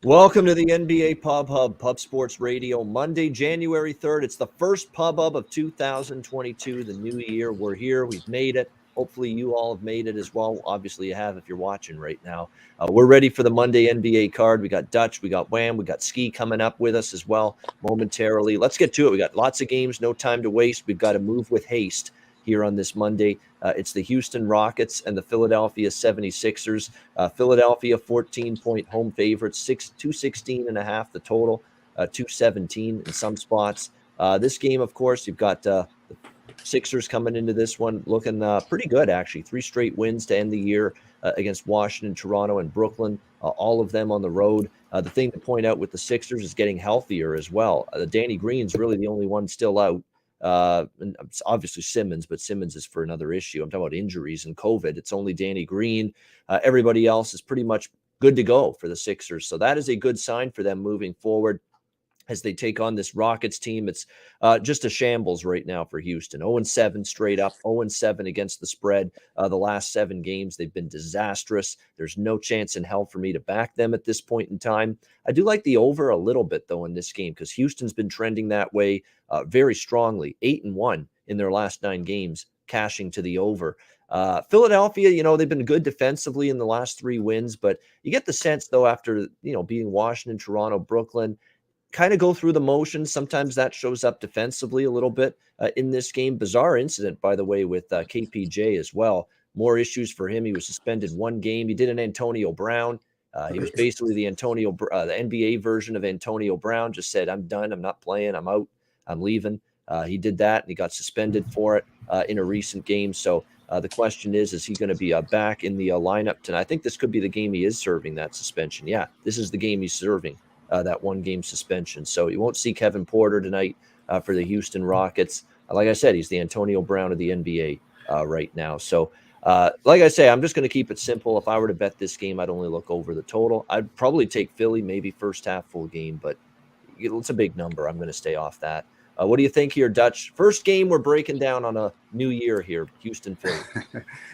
Welcome to the NBA Pub Hub, Pub Sports Radio, Monday, January 3rd. It's the first Pub Hub of 2022, the new year. We're here. We've made it. Hopefully, you all have made it as well. Obviously, you have if you're watching right now. We're ready for the Monday NBA card. We got Dutch, we got Wham, we got Skee coming up with us as well momentarily. Let's get to it. We got lots of games, no time to waste. We've got to move with haste here on this Monday. It's the Houston Rockets and the Philadelphia 76ers. Philadelphia 14-point home favorites, 216.5 the total, 217 in some spots. This game, of course, you've got the Sixers coming into this one looking pretty good, actually. 3 straight wins to end the year against Washington, Toronto, and Brooklyn, all of them on the road. The thing to point out with the Sixers is getting healthier as well. Danny Green's really the only one still out. And obviously Simmons, but Simmons is for another issue. I'm talking about injuries and COVID. It's only Danny Green. Everybody else is pretty much good to go for the Sixers. So that is a good sign for them moving forward as they take on this Rockets team. It's just a shambles right now for Houston. 0-7 straight up, 0-7 against the spread. The last 7 games, they've been disastrous. There's no chance in hell for me to back them at this point in time. I do like the over a little bit, though, in this game because Houston's been trending that way very strongly. 8-1 in their last 9 games, cashing to the over. Philadelphia, they've been good defensively in the last 3 wins, but you get the sense, though, after, beating Washington, Toronto, Brooklyn, kind of go through the motions. Sometimes that shows up defensively a little bit in this game. Bizarre incident, by the way, with KPJ as well. More issues for him. He was suspended 1 game. He did an Antonio Brown. He was basically the NBA version of Antonio Brown. Just said, "I'm done. I'm not playing. I'm out. I'm leaving." He did that, and he got suspended for it in a recent game. So the question is he going to be back in the lineup tonight? I think this could be the game he is serving that suspension. Yeah, this is the game he's serving. That 1-game suspension. So you won't see Kevin Porter tonight for the Houston Rockets. Like I said, he's the Antonio Brown of the NBA right now. So like I say, I'm just going to keep it simple. If I were to bet this game, I'd only look over the total. I'd probably take Philly, maybe first half full game, but it's a big number. I'm going to stay off that. What do you think here, Dutch? First game we're breaking down on a new year here, Houston, Philly.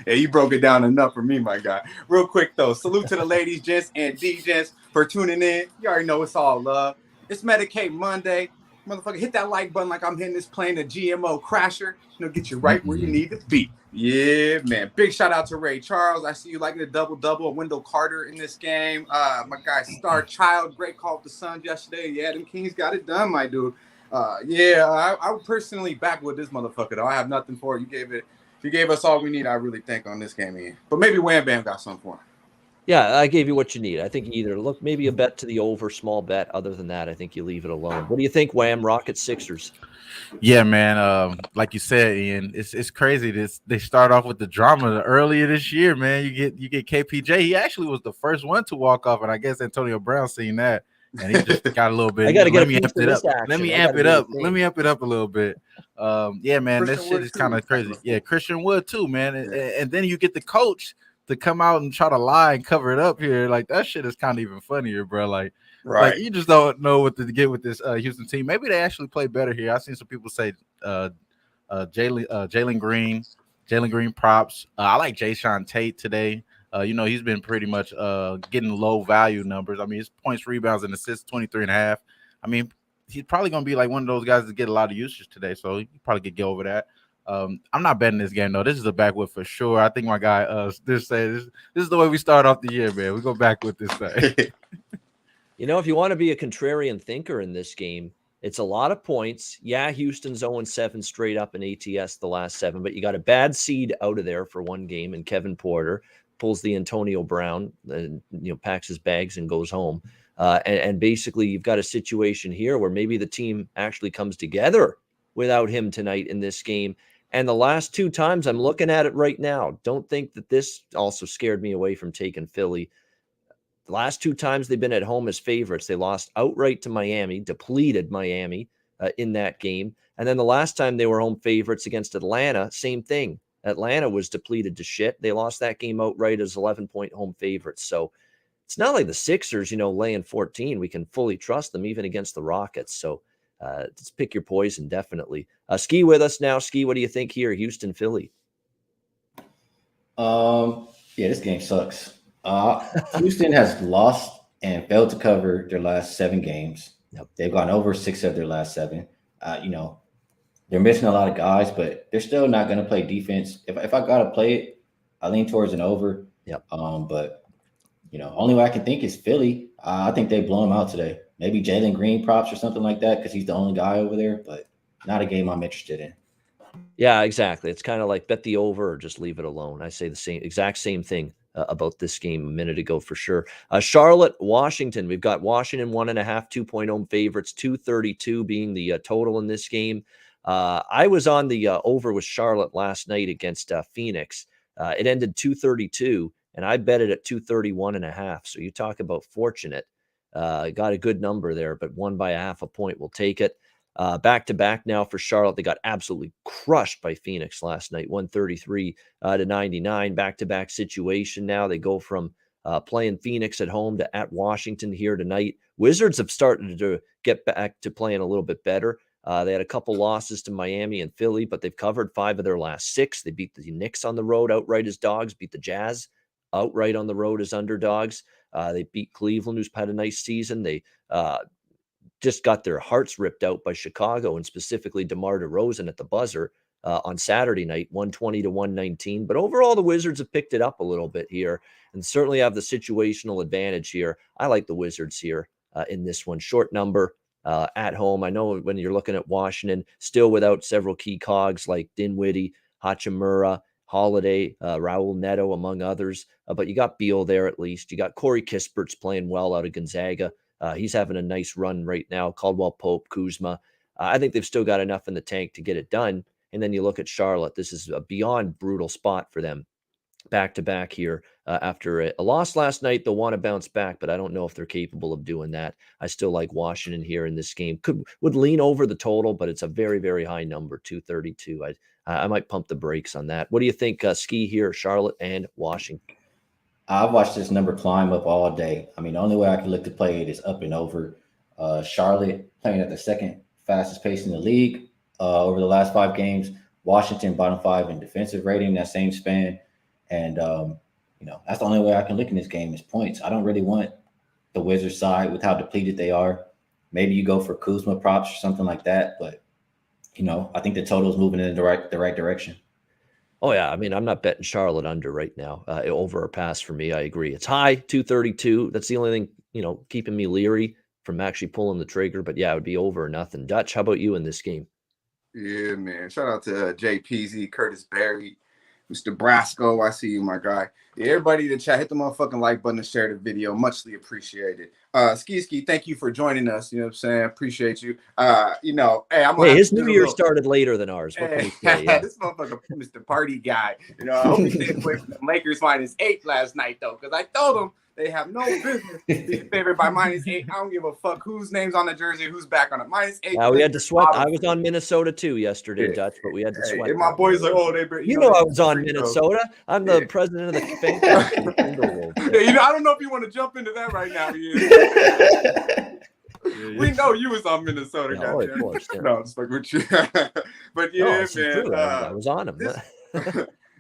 Yeah, you broke it down enough for me, my guy. Real quick, though, salute to the ladies, gents, and D-gents for tuning in. You already know it's all love. It's Medicaid Monday. Motherfucker, hit that like button like I'm hitting this plane, a GMO crasher. Get you right where you need to be. Yeah, man. Big shout out to Ray Charles. I see you liking the double-double. Wendell Carter in this game. My guy, Star Child. Great call with the Suns yesterday. Yeah, them Kings got it done, my dude. I personally back with this motherfucker, though. I have nothing for it. You gave us all we need, I really think, on this game here. But maybe Wham Bam got something for him. Yeah, I gave you what you need. I think you either look maybe a bet to the over, small bet. Other than that, I think you leave it alone. What do you think, Wham? Rockets, Sixers? Yeah, man. Like you said, Ian, it's crazy. They start off with the drama earlier this year, man. You get KPJ. He actually was the first one to walk off, and I guess Antonio Brown seen that, and he just got a little bit. I got to get amp it up. Let me amp it up. Let me amp it up a little bit. Yeah, man, that shit is kind of crazy. Yeah, Christian Wood too, man. And then you get the coach to come out and try to lie and cover it up here. Like that shit is kind of even funnier, bro. Like you just don't know what to get with this Houston team. Maybe they actually play better here. I've seen some people say Jalen Green props. I like Jayshawn Tate today. He's been pretty much getting low value numbers. I mean, his points, rebounds, and assists 23.5. I mean, he's probably gonna be like one of those guys that get a lot of usage today. So he probably could get over that. I'm not betting this game though. This is a backwood for sure. I think my guy this is the way we start off the year, man. We go backwood this time. If you want to be a contrarian thinker in this game, it's a lot of points. Yeah, Houston's 0-7 straight up in ATS the last 7, but you got a bad seed out of there for 1 game, and Kevin Porter pulls the Antonio Brown, and packs his bags and goes home. And basically, you've got a situation here where maybe the team actually comes together without him tonight in this game. And the last 2 times I'm looking at it right now, don't think that this also scared me away from taking Philly. The last 2 times they've been at home as favorites, they lost outright to Miami, depleted Miami in that game. And then the last time they were home favorites against Atlanta, same thing. Atlanta was depleted to shit. They lost that game outright as 11-point home favorites. So it's not like the Sixers, laying 14. We can fully trust them even against the Rockets. So just pick your poison, definitely. Skee with us now. Skee, what do you think here? Houston, Philly. Yeah, this game sucks. Houston has lost and failed to cover their last 7 games. Yep. They've gone over 6 of their last 7. They're missing a lot of guys, but they're still not going to play defense. If I got to play it, I lean towards an over. Yep. But only way I can think is Philly. I think they blow them out today. Maybe Jalen Green props or something like that because he's the only guy over there, but not a game I'm interested in. Yeah, exactly. It's kind of like bet the over or just leave it alone. I say the exact same thing about this game a minute ago for sure. Charlotte, Washington. We've got Washington 1.5, 2-point home favorites, 232 being the total in this game. I was on the over with Charlotte last night against Phoenix. It ended 232, and I bet it at 231.5. So you talk about fortunate. Got a good number there, but won by a half a point. We'll take it. Back-to-back now for Charlotte. They got absolutely crushed by Phoenix last night, 133 to 99. Back-to-back situation now. They go from playing Phoenix at home to at Washington here tonight. Wizards have started to get back to playing a little bit better. They had a couple losses to Miami and Philly, but they've covered 5 of their last 6. They beat the Knicks on the road outright as dogs, beat the Jazz outright on the road as underdogs. They beat Cleveland, who's had a nice season. They just got their hearts ripped out by Chicago and specifically DeMar DeRozan at the buzzer on Saturday night, 120 to 119. But overall, the Wizards have picked it up a little bit here and certainly have the situational advantage here. I like the Wizards here in this one. Short number at home. I know when you're looking at Washington, still without several key cogs like Dinwiddie, Hachimura, Holiday, Raul Neto, among others. But you got Beal there at least. You got Corey Kispert's playing well out of Gonzaga. He's having a nice run right now. Caldwell Pope, Kuzma. I think they've still got enough in the tank to get it done. And then you look at Charlotte. This is a beyond brutal spot for them. Back-to-back here after a loss last night. They'll want to bounce back, but I don't know if they're capable of doing that. I still like Washington here in this game. Would lean over the total, but it's a very, very high number, 232. I might pump the brakes on that. What do you think, Skee here, Charlotte and Washington? I've watched this number climb up all day. I mean, the only way I can look to play it is up and over. Charlotte playing at the second fastest pace in the league over the last 5 games. Washington bottom 5 in defensive rating, that same span. And, that's the only way I can look in this game is points. I don't really want the Wizards side with how depleted they are. Maybe you go for Kuzma props or something like that. But, I think the total is moving in the right direction. Oh, yeah. I mean, I'm not betting Charlotte under right now. Over or pass for me, I agree. It's high, 232. That's the only thing, keeping me leery from actually pulling the trigger. But, yeah, it would be over or nothing. Dutch, how about you in this game? Yeah, man. Shout out to JPZ, Curtis Berry, Mr. Brasco. I see you, my guy. Yeah, everybody in the chat, hit the motherfucking like button and share the video. Muchly appreciated. Ski, thank you for joining us. You know what I'm saying? Appreciate you. Hey, his New Year started later than ours. What can we say? Yeah. This motherfucker, Mr. Party Guy. I hope he stayed away from the Lakers -8 last night, though, because I told him they have no business being favored by -8. I don't give a fuck whose name's on the jersey, who's back on it. -8. We had to sweat. I was on Minnesota too yesterday, Dutch, but we had to sweat. And my boys like, oh, they. I was on Minnesota. I'm the president of the fan club. I don't know if you want to jump into that right now. We know you was on Minnesota, no, of course. Yeah. No, just like with you. But yeah, man. I was on him.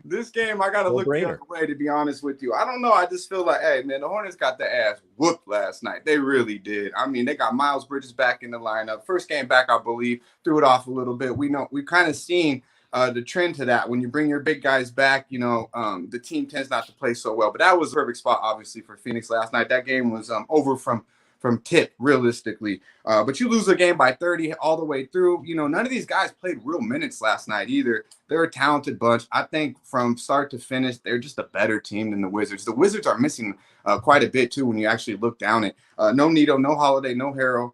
This game, I got to look the other way, to be honest with you. I don't know. I just feel like, hey, man, the Hornets got their ass whooped last night. They really did. I mean, they got Miles Bridges back in the lineup. First game back, I believe, threw it off a little bit. We've kind of seen the trend to that. When you bring your big guys back, the team tends not to play so well. But that was a perfect spot, obviously, for Phoenix last night. That game was over from tip, realistically. But you lose a game by 30 all the way through. None of these guys played real minutes last night either. They're a talented bunch. I think from start to finish, they're just a better team than the Wizards. The Wizards are missing quite a bit, too, when you actually look down it. No Neto, no Holiday, no Harrell.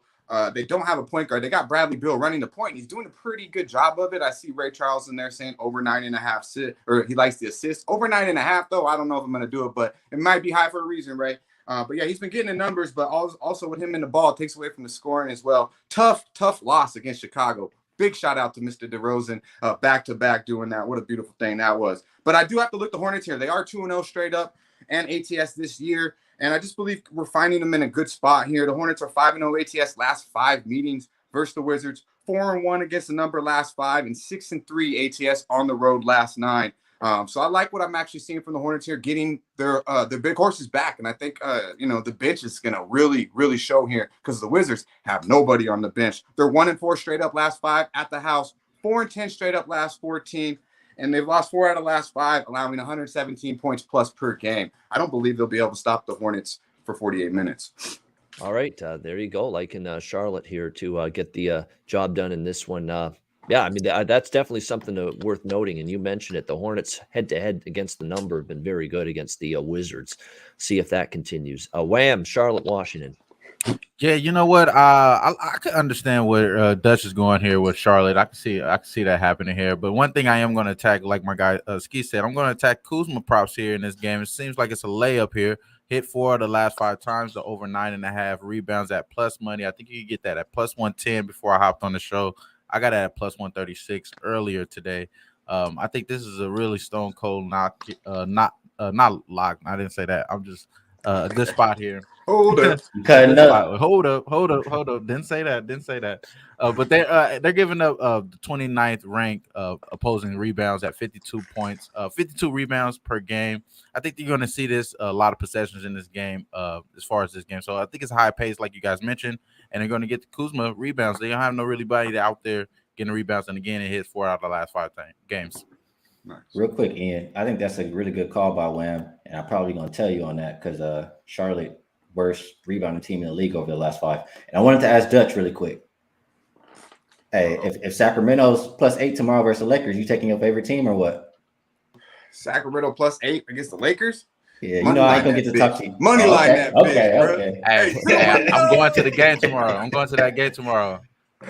They don't have a point guard. They got Bradley Beal running the point. He's doing a pretty good job of it. I see Ray Charles in there saying over 9.5, or he likes the assist. Over 9.5, though, I don't know if I'm going to do it, but it might be high for a reason, Ray. But yeah, he's been getting the numbers, but also with him in the ball, it takes away from the scoring as well. Tough loss against Chicago. Big shout out to Mr. DeRozan, back-to-back doing that. What a beautiful thing that was. But I do have to look the Hornets here. They are 2-0 straight up and ATS this year. And I just believe we're finding them in a good spot here. The Hornets are 5-0 ATS last 5 meetings versus the Wizards. 4-1 against the number last 5 and 6-3 ATS on the road last 9. So I like what I'm actually seeing from the Hornets here, getting their big horses back. And I think, the bench is going to really, really show here because the Wizards have nobody on the bench. They're 1-4 straight up last 5 at the house, 4-10 straight up last 14. And they've lost 4 out of the last 5, allowing 117 points plus per game. I don't believe they'll be able to stop the Hornets for 48 minutes. All right, there you go. Like in Charlotte here to get the job done in this one. Yeah, I mean, that's definitely something worth noting. And you mentioned it. The Hornets head-to-head against the number have been very good against the Wizards. See if that continues. Wham, Charlotte, Washington. Yeah, you know what? I could understand where Dutch is going here with Charlotte. I can see that happening here. But one thing I am going to attack, like my guy Skee said, I'm going to attack Kuzma props here in this game. It seems like it's a layup here. Hit 4 of the last 5 times, the over 9.5 rebounds at plus money. I think you can get that at plus 110 before I hopped on the show. I got it at plus 136 earlier today. I think this is a really stone cold not lock. I didn't say that. I'm just a good spot here. Hold up. Hold up. Didn't say that. But they're giving up the 29th rank opposing rebounds at 52 points, 52 rebounds per game. I think you're going to see this a lot of possessions in this game as far as this game. So I think it's high pace, like you guys mentioned, and they're going to get the Kuzma rebounds. They don't have no really body out there getting rebounds, and again, it hits 4 out of the last 5 games. Nice. Real quick, Ian, I think that's a really good call by Wham, and I'm probably going to tell you on that because Charlotte worst rebounding team in the league over the last 5. And I wanted to ask Dutch really quick. Hey, if Sacramento's plus 8 tomorrow versus the Lakers, you taking your favorite team or what? Sacramento plus 8 against the Lakers? Yeah, you know I ain't gonna get to talk to you. Money line that bitch, okay. Hey, I'm going to the game tomorrow.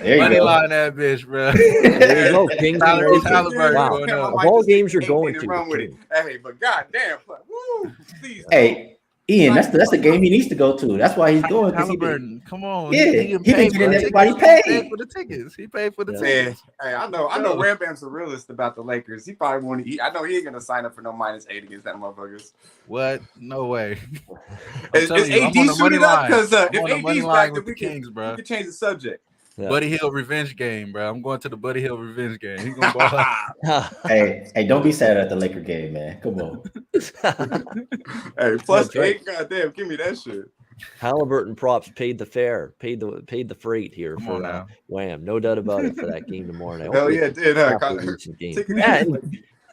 There you Money go. line that bitch, bro. There you go, Kings and Lakers. Wow. Of all games you're going to. Run with it. Hey, but goddamn, woo, please. Hey, Ian, that's the game he needs to go to. That's why he's going. Come on. Yeah, he been getting everybody paid. For the tickets. He paid for the Man, tickets. hey, I know Ram Bam's a realist about the Lakers. He probably want to eat. I know he ain't gonna sign up for no -8 against that motherfuckers. What? No way. Is AD suited up? Because if AD's back, then we Kings, bro. We can change the subject. Yeah. Buddy Hill revenge game, bro. I'm going to the Buddy Hill revenge game. He's gonna ball. Hey, don't be sad at the Laker game, man. Come on. Hey, plus 8, goddamn, give me that shit. Halliburton props paid the fare, paid the freight here Come for Wham. No doubt about it for that game tomorrow night. Hell yeah, it did. Yeah,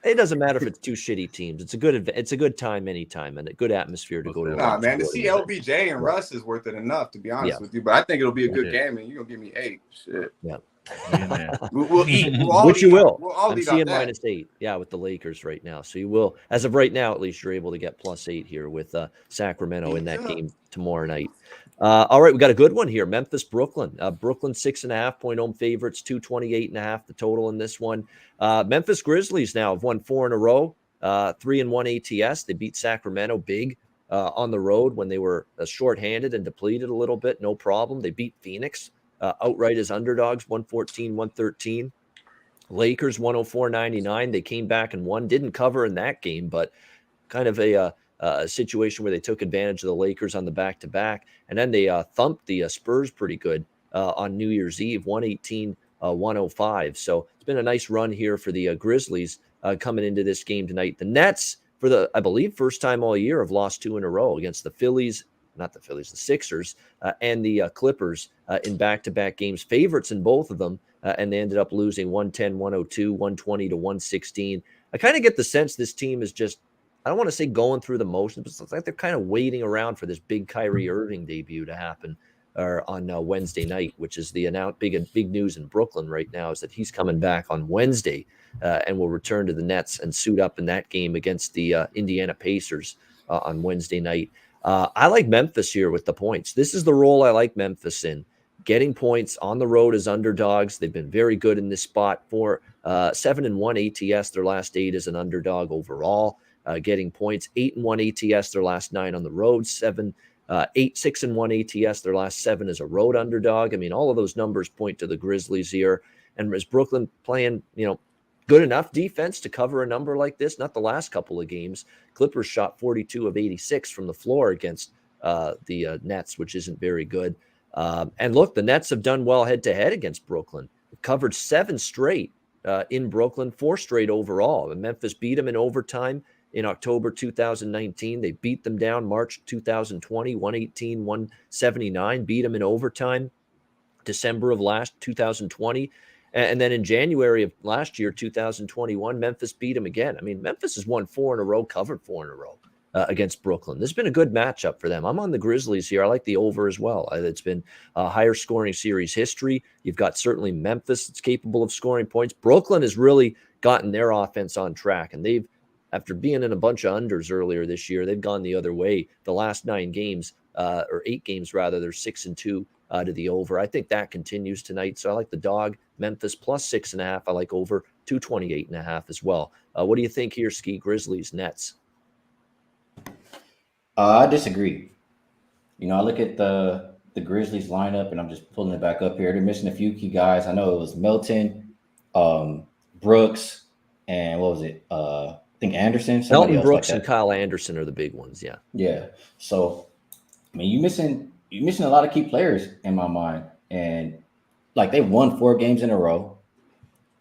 it doesn't matter if it's 2 shitty teams. It's a good time anytime and a good atmosphere to go to. Nah, man, to see LBJ and Russ is worth it enough, to be honest with you. But I think it'll be a good game, and you're gonna give me 8. Shit. Yeah. We'll eat. Which you will. We'll all I'm eat seeing -8. Yeah, with the Lakers right now. So you will, as of right now, at least you're able to get +8 here with Sacramento in that game tomorrow night. All right, we got a good one here. Memphis, Brooklyn. Brooklyn 6.5-point home favorites, 228.5 the total in this one. Memphis Grizzlies now have won 4 in a row, 3-1 ATS. They beat Sacramento big on the road when they were shorthanded and depleted a little bit. No problem. They beat Phoenix outright as underdogs, 114-113. Lakers 104-99. They came back and won. Didn't cover in that game, but kind of a situation where they took advantage of the Lakers on the back-to-back. And then they thumped the Spurs pretty good on New Year's Eve, 118-105. So it's been a nice run here for the Grizzlies coming into this game tonight. The Nets, for the, I believe, first time all year, have lost 2 in a row against the the Sixers and the Clippers in back-to-back games. Favorites in both of them, and they ended up losing 110-102, 120-116. I kind of get the sense this team is just, I don't want to say going through the motions, but it's like they're kind of waiting around for this big Kyrie Irving debut to happen on Wednesday night, which is the big news in Brooklyn right now, is that he's coming back on Wednesday and will return to the Nets and suit up in that game against the Indiana Pacers on Wednesday night. I like Memphis here with the points. This is the role I like Memphis in, getting points on the road as underdogs. They've been very good in this spot for 7-1 ATS. Their last 8 as an underdog overall. Getting points, 8-1 ATS, their last 9 on the road, 6-1 ATS, their last 7 as a road underdog. I mean, all of those numbers point to the Grizzlies here. And is Brooklyn playing, good enough defense to cover a number like this? Not the last couple of games. Clippers shot 42 of 86 from the floor against the Nets, which isn't very good. And look, the Nets have done well head-to-head against Brooklyn. They've covered 7 straight in Brooklyn, 4 straight overall. And Memphis beat them in overtime in October 2019. They beat them down March 2020, 118-179, beat them in overtime December of 2020. And then in January of last year, 2021, Memphis beat them again. I mean, Memphis has won 4 in a row, covered 4 in a row against Brooklyn. This has been a good matchup for them. I'm on the Grizzlies here. I like the over as well. It's been a higher scoring series history. You've got certainly Memphis that's capable of scoring points. Brooklyn has really gotten their offense on track, and they've, after being in a bunch of unders earlier this year, they've gone the other way. The last 9 games, or 8 games rather, they're 6-2 to the over. I think that continues tonight. So I like the dog, Memphis plus 6.5. I like over 228.5 as well. What do you think here, Skee? Grizzlies, Nets? I disagree. I look at the Grizzlies lineup, and I'm just pulling it back up here. They're missing a few key guys. I know it was Melton, Brooks, and what was it? I think Anderson. Melton, Brooks, and Kyle Anderson are the big ones. Yeah. Yeah. So, I mean, you're missing a lot of key players in my mind, and like they won 4 games in a row.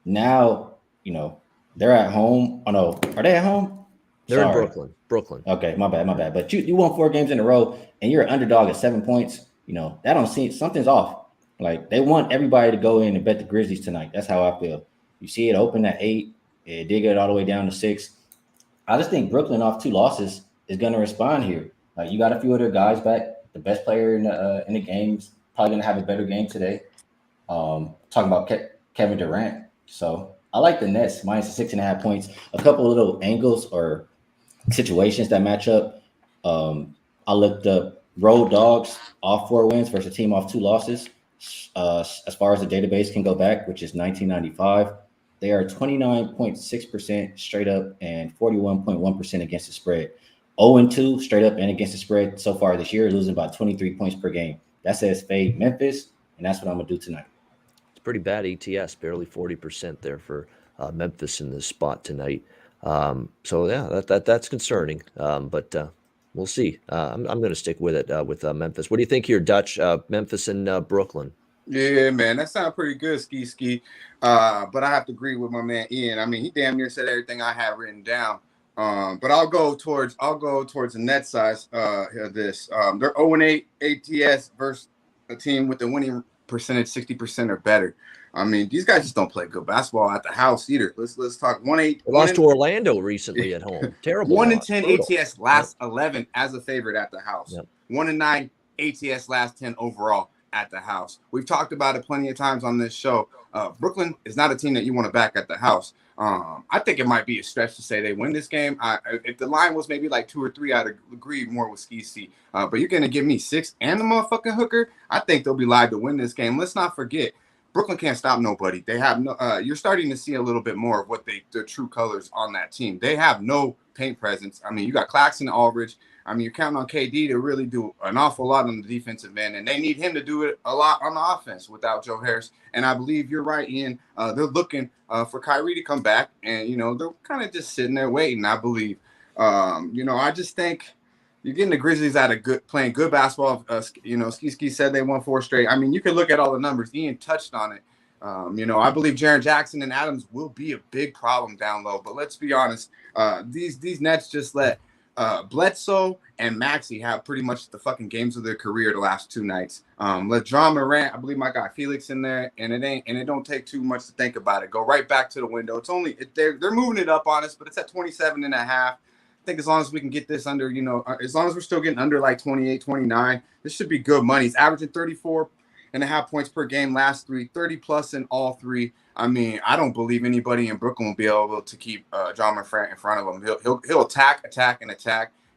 Now, they're at home. Oh no, are they at home? They're in Brooklyn. Okay, my bad. But you won 4 games in a row, and you're an underdog at 7 points. That don't seem, something's off. Like they want everybody to go in and bet the Grizzlies tonight. That's how I feel. You see it open at 8, it did get all the way down to 6. I just think Brooklyn off 2 losses is going to respond here. Like you got a few of their guys back. The best player in the game's probably going to have a better game today. Talking about Kevin Durant. So I like the Nets minus 6.5 points. A couple of little angles or situations that match up. I looked up road dogs off 4 wins versus a team off 2 losses. As far as the database can go back, which is 1995, they are 29.6% straight up and 41.1% against the spread. 0-2 straight up and against the spread so far this year, losing about 23 points per game. That says fade Memphis, and that's what I'm gonna do tonight. It's pretty bad ATS, barely 40% there for Memphis in this spot tonight. So yeah, that's concerning. But we'll see. I'm going to stick with it with Memphis. What do you think here, Dutch? Memphis and Brooklyn. Yeah, man, that sounds pretty good, Ski. But I have to agree with my man Ian. I mean, he damn near said everything I have written down. But I'll go towards the net size of this. They're 0-8 ATS versus a team with a winning percentage 60% or better. I mean, these guys just don't play good basketball at the house either. Let's talk 1-8. They lost to Orlando recently at home. Terrible. 1-10 ATS last 11 as a favorite at the house. Yep. 1-9 ATS last 10 overall at the house. We've talked about it plenty of times on this show. Brooklyn is not a team that you want to back at the house. I think it might be a stretch to say they win this game. If the line was maybe like 2 or 3, I'd agree more with Skee. But you're going to give me 6 and the motherfucking hooker. I think they'll be live to win this game. Let's not forget, Brooklyn can't stop nobody. They have no. You're starting to see a little bit more of what the true colors on that team. They have no paint presence. I mean, you got Claxton, Aldridge. I mean, you're counting on KD to really do an awful lot on the defensive end, and they need him to do it a lot on the offense without Joe Harris. And I believe you're right, Ian. They're looking for Kyrie to come back, and they're kind of just sitting there waiting. I believe. I just think you're getting the Grizzlies out of playing good basketball. Skee said they won 4 straight. I mean, you can look at all the numbers. Ian touched on it. I believe Jaren Jackson and Adams will be a big problem down low. But let's be honest, these Nets just let Bledsoe and Maxey have pretty much the fucking games of their career the last 2 nights. Let John Morant, I believe my guy Felix in there, and it don't take too much to think about it. Go right back to the window. It's only they're moving it up on us, but it's at 27.5. I think as long as we can get this under, as long as we're still getting under like 28, 29, this should be good money. He's averaging 34.5 points per game last 3, 30 plus in all 3. I mean, I don't believe anybody in Brooklyn will be able to keep John Morant in front of him. He'll attack.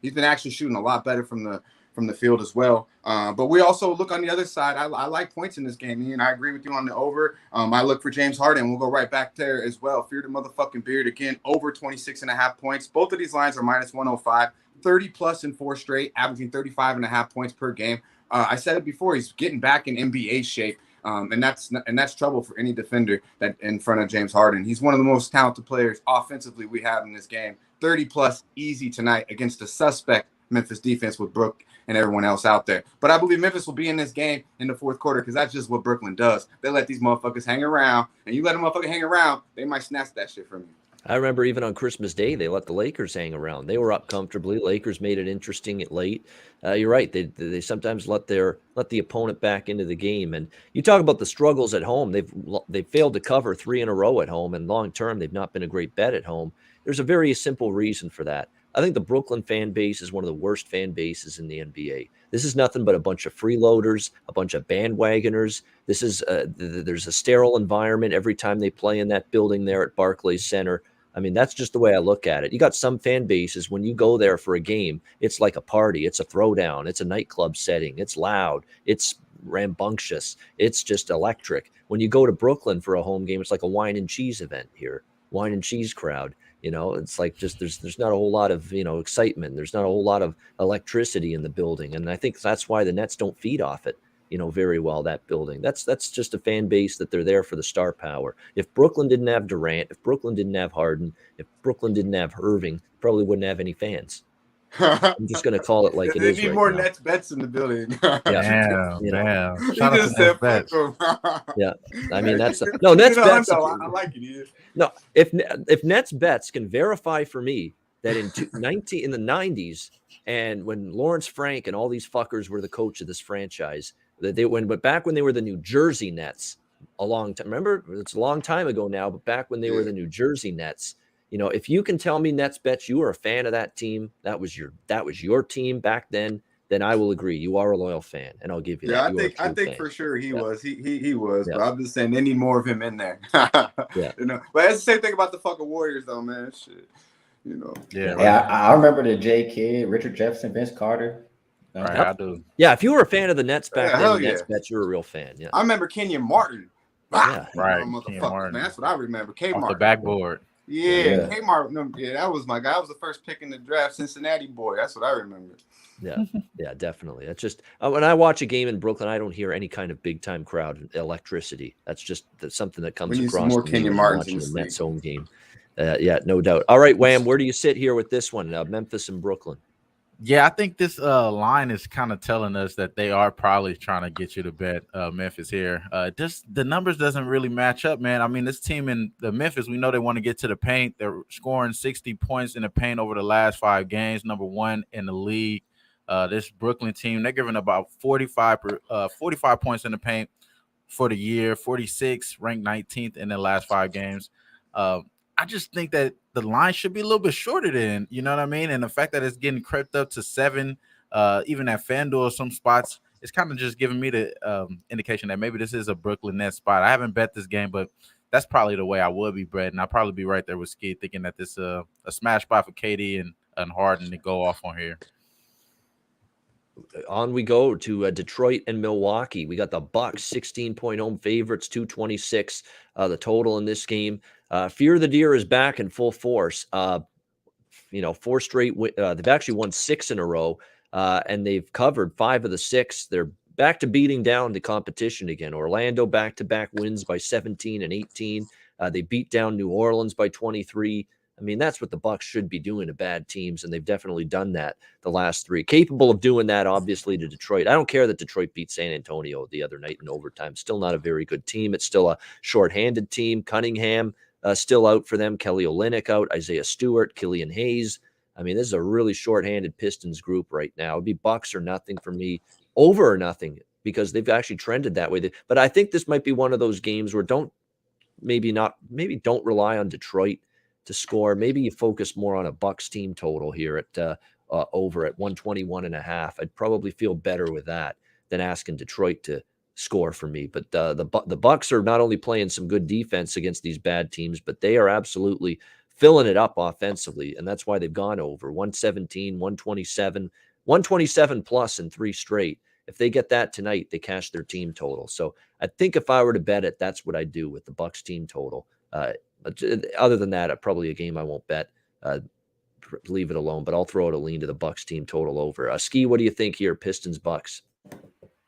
He's been actually shooting a lot better from the field as well. But we also look on the other side. I like points in this game, Ian. I agree with you on the over. I look for James Harden. We'll go right back there as well. Fear the motherfucking beard again. Over 26.5 points. Both of these lines are minus 105. 30 plus in 4 straight, averaging 35.5 points per game. I said it before. He's getting back in NBA shape. And that's trouble for any defender that in front of James Harden. He's one of the most talented players offensively we have in this game. 30 plus easy tonight against the suspect Memphis defense with Brook and everyone else out there. But I believe Memphis will be in this game in the fourth quarter because that's just what Brooklyn does. They let these motherfuckers hang around, and you let a motherfucker hang around, they might snatch that shit from you. I remember even on Christmas Day, they let the Lakers hang around. They were up comfortably. Lakers made it interesting at late. You're right. They sometimes let the opponent back into the game. And you talk about the struggles at home. They've failed to cover 3 in a row at home, and long term, they've not been a great bet at home. There's a very simple reason for that. I think the Brooklyn fan base is one of the worst fan bases in the NBA. This is nothing but a bunch of freeloaders, a bunch of bandwagoners. This is there's a sterile environment every time they play in that building there at Barclays Center. I mean, that's just the way I look at it. You got some fan bases, when you go there for a game, it's like a party. It's a throwdown. It's a nightclub setting. It's loud. It's rambunctious. It's just electric. When you go to Brooklyn for a home game, it's like a wine and cheese event here, wine and cheese crowd. It's like just there's not a whole lot of, excitement. There's not a whole lot of electricity in the building. And I think that's why the Nets don't feed off it, very well, that building. That's just a fan base that they're there for the star power. If Brooklyn didn't have Durant, if Brooklyn didn't have Harden, if Brooklyn didn't have Irving, probably wouldn't have any fans. I'm just going to call it like it is. They need right more now. Nets bets in the building. Damn. He Shout out just to said, Nets bets. Yeah, I mean that's no Nets bets. I like it. No, if Nets bets can verify for me that in the 90s, and when Lawrence Frank and all these fuckers were the coach of this franchise, but back when they were the New Jersey Nets, a long time. Remember, it's a long time ago now, but back when they were the New Jersey Nets, if you can tell me Nets bets you were a fan of that team, that was your team back then I will agree. You are a loyal fan, and I'll give you that. I think for sure he was. He was. Yeah. But I'm just saying they need more of him in there. Yeah. But it's the same thing about the fucking Warriors, though, man. Shit. Yeah. Yeah, I remember the J Kidd, Richard Jefferson, Vince Carter. Right, I do. Yeah, if you were a fan of the Nets back then, yeah. Nets bets you were a real fan. Yeah. I remember Kenyon Martin. Yeah. Right. Motherfuckers, Martin. man. That's what I remember. K Off Martin. the backboard. Yeah. K Martin. Yeah, that was my guy. I was the first pick in the draft, Cincinnati boy. That's what I remember. Yeah, definitely. That's just when I watch a game in Brooklyn, I don't hear any kind of big time crowd electricity. That's something that comes across. More to Kenyon me Martins watching in the the Nets home game. Yeah, no doubt. All right, Wham, where do you sit here with this one? Memphis and Brooklyn. Yeah, I think this line is kind of telling us that they are probably trying to get you to bet Memphis here. Just the numbers doesn't really match up, man. I mean, this team in the Memphis, we know they want to get to the paint. They're scoring 60 points in the paint over the last 5 games, number 1 in the league. This Brooklyn team, they're giving about 45 points in the paint for the year, 46, ranked 19th in the last 5 games. I just think that the line should be a little bit shorter than, you know what I mean? And the fact that it's getting crept up to 7, even at FanDuel, some spots, it's kind of just giving me the indication that maybe this is a Brooklyn Nets spot. I haven't bet this game, but that's probably the way I would be betting. I'll probably be right there with Skee, thinking that this is a smash spot for KD and Harden to go off on here. On we go to Detroit and Milwaukee. We got the Bucks, 16-point home favorites, 226 the total in this game. Fear the Deer is back in full force. 4 straight. They've actually won 6 in a row, and they've covered 5 of the 6. They're back to beating down the competition again. Orlando back-to-back wins by 17 and 18. They beat down New Orleans by 23. I mean, that's what the Bucks should be doing to bad teams, and they've definitely done that the last 3. Capable of doing that, obviously, to Detroit. I don't care that Detroit beat San Antonio the other night in overtime. Still not a very good team. It's still a shorthanded team. Cunningham still out for them. Kelly Olynyk out. Isaiah Stewart, Killian Hayes. I mean, this is a really shorthanded Pistons group right now. It'd be Bucks or nothing for me, over or nothing, because they've actually trended that way. But I think this might be one of those games where don't rely on Detroit to score. Maybe you focus more on a Bucks team total here at over at 121.5. I'd probably feel better with that than asking Detroit to score for me. But the Bucks are not only playing some good defense against these bad teams, but they are absolutely filling it up offensively, and that's why they've gone over 117, 127, 127 plus in 3 straight. If they get that tonight, they cash their team total. So I think if I were to bet it, that's what I'd do with the Bucks team total. Other than that, probably a game I won't bet. Leave it alone, but I'll throw out a lean to the Bucks team total over. Skee, what do you think here? Pistons Bucks.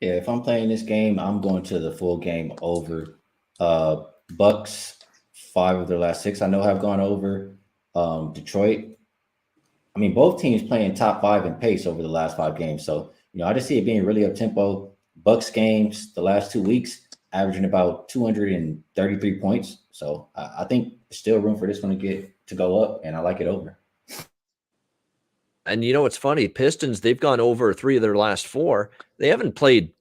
Yeah, if I'm playing this game, I'm going to the full game over. Bucks, 5 of their last 6 I know have gone over. Detroit, I mean, both teams playing top 5 in pace over the last 5 games. So, I just see it being really up tempo. Bucks games the last 2 weeks averaging about 233 points. So I think there's still room for this one to go up, and I like it over. And it's funny, Pistons, they've gone over 3 of their last 4. They haven't played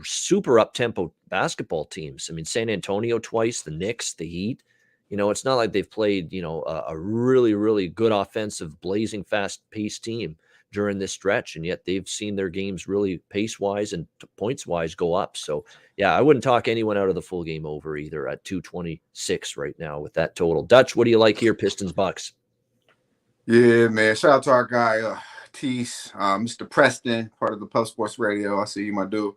super up-tempo basketball teams. I mean, San Antonio twice, the Knicks, the Heat. It's not like they've played, a really, really good offensive, blazing fast-paced team during this stretch, and yet they've seen their games really pace-wise and points-wise go up. So, yeah, I wouldn't talk anyone out of the full game over either at 226 right now with that total. Dutch, what do you like here, Pistons Bucks? Yeah, man. Shout out to our guy, Tease, Mr. Preston, part of the Puff Sports Radio. I see you, my dude.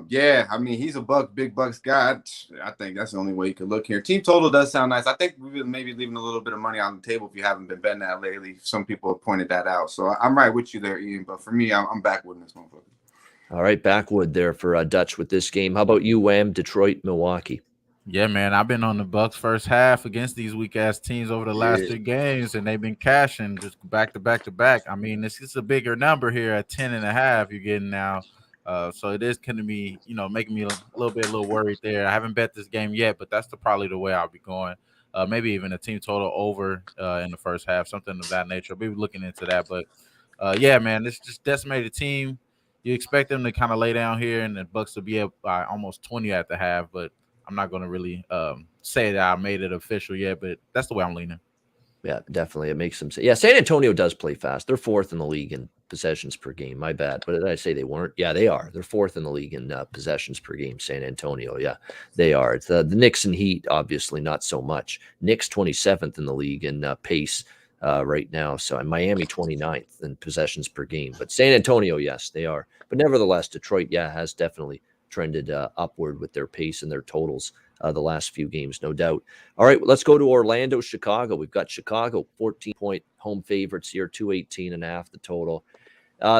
Yeah, I mean, he's a big Bucks guy. I think that's the only way you can look here. Team total does sound nice. I think we've been maybe leaving a little bit of money on the table if you haven't been betting that lately. Some people have pointed that out. So I'm right with you there, Ian. But for me, I'm backwood in this motherfucker. All right, backwood there for Dutch with this game. How about you, Wham? Detroit, Milwaukee. Yeah, man, I've been on the Bucks first half against these weak ass teams over the last 3 games, and they've been cashing just back to back to back. I mean, this is a bigger number here at 10.5. You're getting now, so it is going to be, making me a little worried there. I haven't bet this game yet, but that's probably the way I'll be going. Maybe even a team total over in the first half, something of that nature. We'll be looking into that, but yeah, man, this just decimated team. You expect them to kind of lay down here, and the Bucks will be up by almost 20 at the half, but I'm not going to really say that I made it official yet, but that's the way I'm leaning. Yeah, definitely. It makes them say, yeah, San Antonio does play fast. They're 4th in the league in possessions per game. My bad. But did I say they weren't? Yeah, they are. They're 4th in the league in possessions per game, San Antonio. Yeah, they are. It's the Knicks and Heat, obviously, not so much. Knicks 27th in the league in pace right now. So, and Miami 29th in possessions per game. But San Antonio, yes, they are. But nevertheless, Detroit, yeah, has definitely trended upward with their pace and their totals the last few games, no doubt. All right, let's go to Orlando, Chicago. We've got Chicago 14-point home favorites here, 218.5 the total.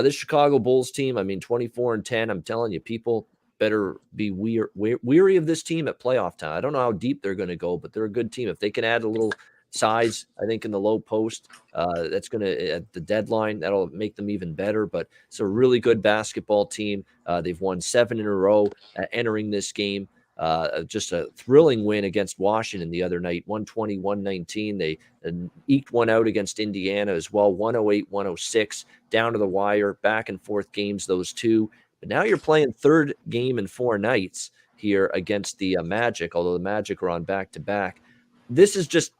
This Chicago Bulls team, I mean, 24-10. I'm telling you, people better be weary of this team at playoff time. I don't know how deep they're going to go, but they're a good team. If they can add a little size, I think, in the low post, that's going to, at the deadline, that'll make them even better. But it's a really good basketball team. They've won 7 in a row entering this game. Just a thrilling win against Washington the other night, 120-119. They eked one out against Indiana as well, 108-106, down to the wire, back and forth games, those two. But now you're playing third game in 4 nights here against the Magic, although the Magic are on back-to-back. This is just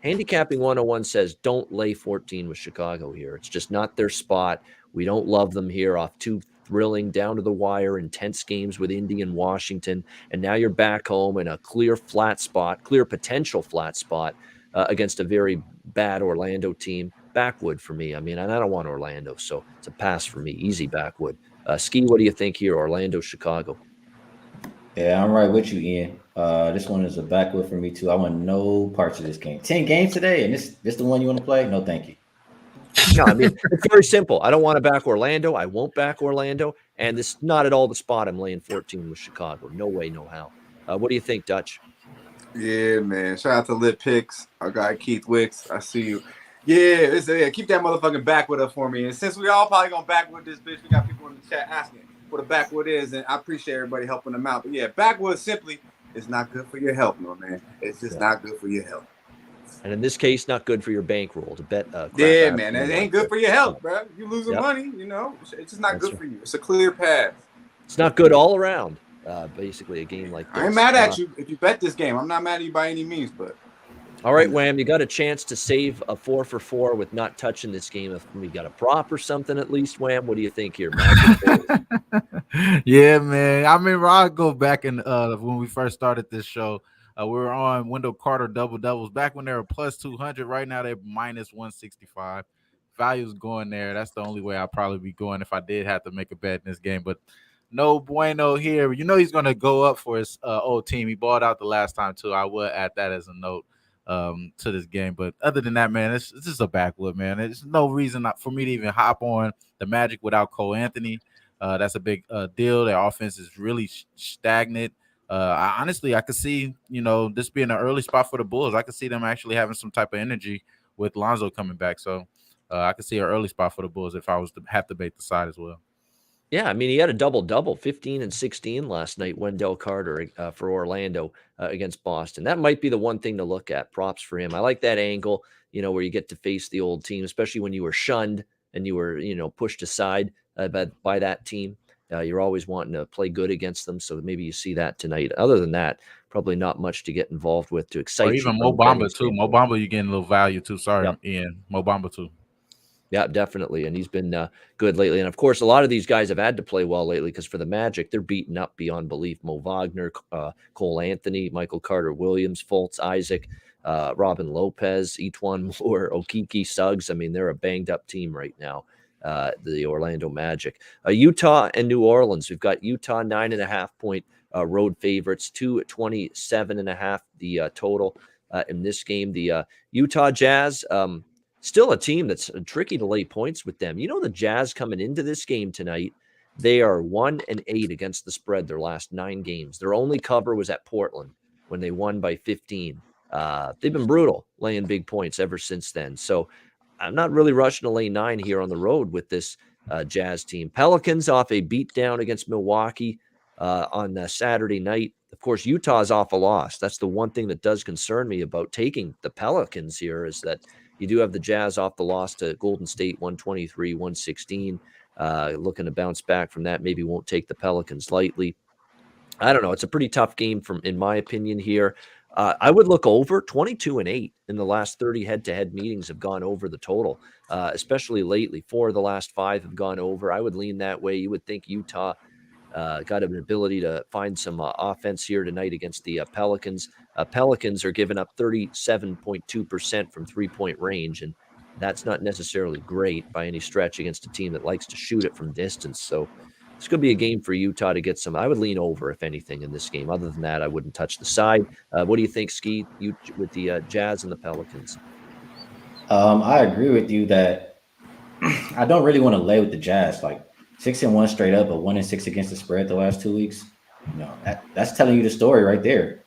handicapping 101 says don't lay 14 with Chicago here. It's just not their spot. We don't love them here off 2 thrilling, down-to-the-wire, intense games with Indy and Washington, and now you're back home in a clear potential flat spot against a very bad Orlando team. Backwood for me. I mean, and I don't want Orlando, so it's a pass for me. Easy backwood. Skee, what do you think here? Orlando, Chicago. Yeah, I'm right with you, Ian. This one is a backwood for me too. I want no parts of this game. 10 games today, and this the one you want to play? No, thank you. No, I mean, it's very simple. I don't want to back Orlando. I won't back Orlando. And this is not at all the spot I'm laying 14 with Chicago. No way, no how. What do you think, Dutch? Yeah, man. Shout out to Lit Picks, our guy Keith Wicks. I see you. Yeah, keep that motherfucking backwood up for me. And since we all probably gonna backwood this bitch, we got people in the chat asking what a backwood is, and I appreciate everybody helping them out. But yeah, backwood simply is not good for your health, no man. It's just not good for your health. And in this case, not good for your bankroll to bet. Yeah, man, it ain't good for your health, bro. You losing money, it's just not good for you. It's a clear path. It's not good all around. Basically, a game like this. I ain't mad at you if you bet this game. I'm not mad at you by any means, but. All right, Wham, you got a chance to save a 4 for 4 with not touching this game. If we got a prop or something, at least, Wham, what do you think here? Yeah, man. I mean, I'll go back and when we first started this show, we were on Wendell Carter double-doubles back when they were plus 200. Right now, they're minus 165. Value's going there. That's the only way I'll probably be going if I did have to make a bet in this game. But no bueno here. He's going to go up for his old team. He balled out the last time, too. I will add that as a note to this game. But other than that, man, it's just a backwood, man. There's no reason for me to even hop on the Magic without Cole Anthony. That's a big deal. Their offense is really stagnant. Honestly, I could see, this being an early spot for the Bulls. I could see them actually having some type of energy with Lonzo coming back. So I could see an early spot for the Bulls if I was to have to bait the side as well. Yeah, I mean, he had a double-double, 15 and 16 last night, Wendell Carter for Orlando against Boston. That might be the one thing to look at. Props for him. I like that angle, where you get to face the old team, especially when you were shunned and you were, pushed aside by that team. You're always wanting to play good against them, so maybe you see that tonight. Other than that, probably not much to get involved with to excite Or you. even from a Mo betting Bamba, too. Mo standpoint. Bamba, you're getting a little value, too. Sorry, Yep. Ian. Mo Bamba, too. Yeah, definitely. And he's been good lately. And of course, a lot of these guys have had to play well lately because for the Magic, they're beaten up beyond belief. Mo Wagner, Cole Anthony, Michael Carter Williams, Fultz, Isaac, Robin Lopez, Etwan Moore, Okiki Suggs. I mean, they're a banged up team right now, the Orlando Magic. Utah and New Orleans. We've got Utah 9.5-point road favorites, 227.5 the total in this game. The Utah Jazz. Still a team that's tricky to lay points with them. The Jazz coming into this game tonight, they are 1-8 against the spread their last 9 games. Their only cover was at Portland when they won by 15. They've been brutal laying big points ever since then. So I'm not really rushing to lay 9 here on the road with this Jazz team. Pelicans off a beatdown against Milwaukee on Saturday night. Of course, Utah's off a loss. That's the one thing that does concern me about taking the Pelicans here is that you do have the Jazz off the loss to Golden State, 123-116. Looking to bounce back from that. Maybe won't take the Pelicans lightly. I don't know. It's a pretty tough game in my opinion here. I would look over 22-8 in the last 30 head-to-head meetings have gone over the total, especially lately. 4 of the last 5 have gone over. I would lean that way. You would think Utah got an ability to find some offense here tonight against the Pelicans. Pelicans are giving up 37.2% from three-point range, and that's not necessarily great by any stretch against a team that likes to shoot it from distance. So it's going to be a game for Utah to get some. I would lean over, if anything, in this game. Other than that, I wouldn't touch the side. What do you think, Skee, with the Jazz and the Pelicans? I agree with you that I don't really want to lay with the Jazz. Like 6-1 straight up, but 1-6 against the spread the last 2 weeks. That's telling you the story right there.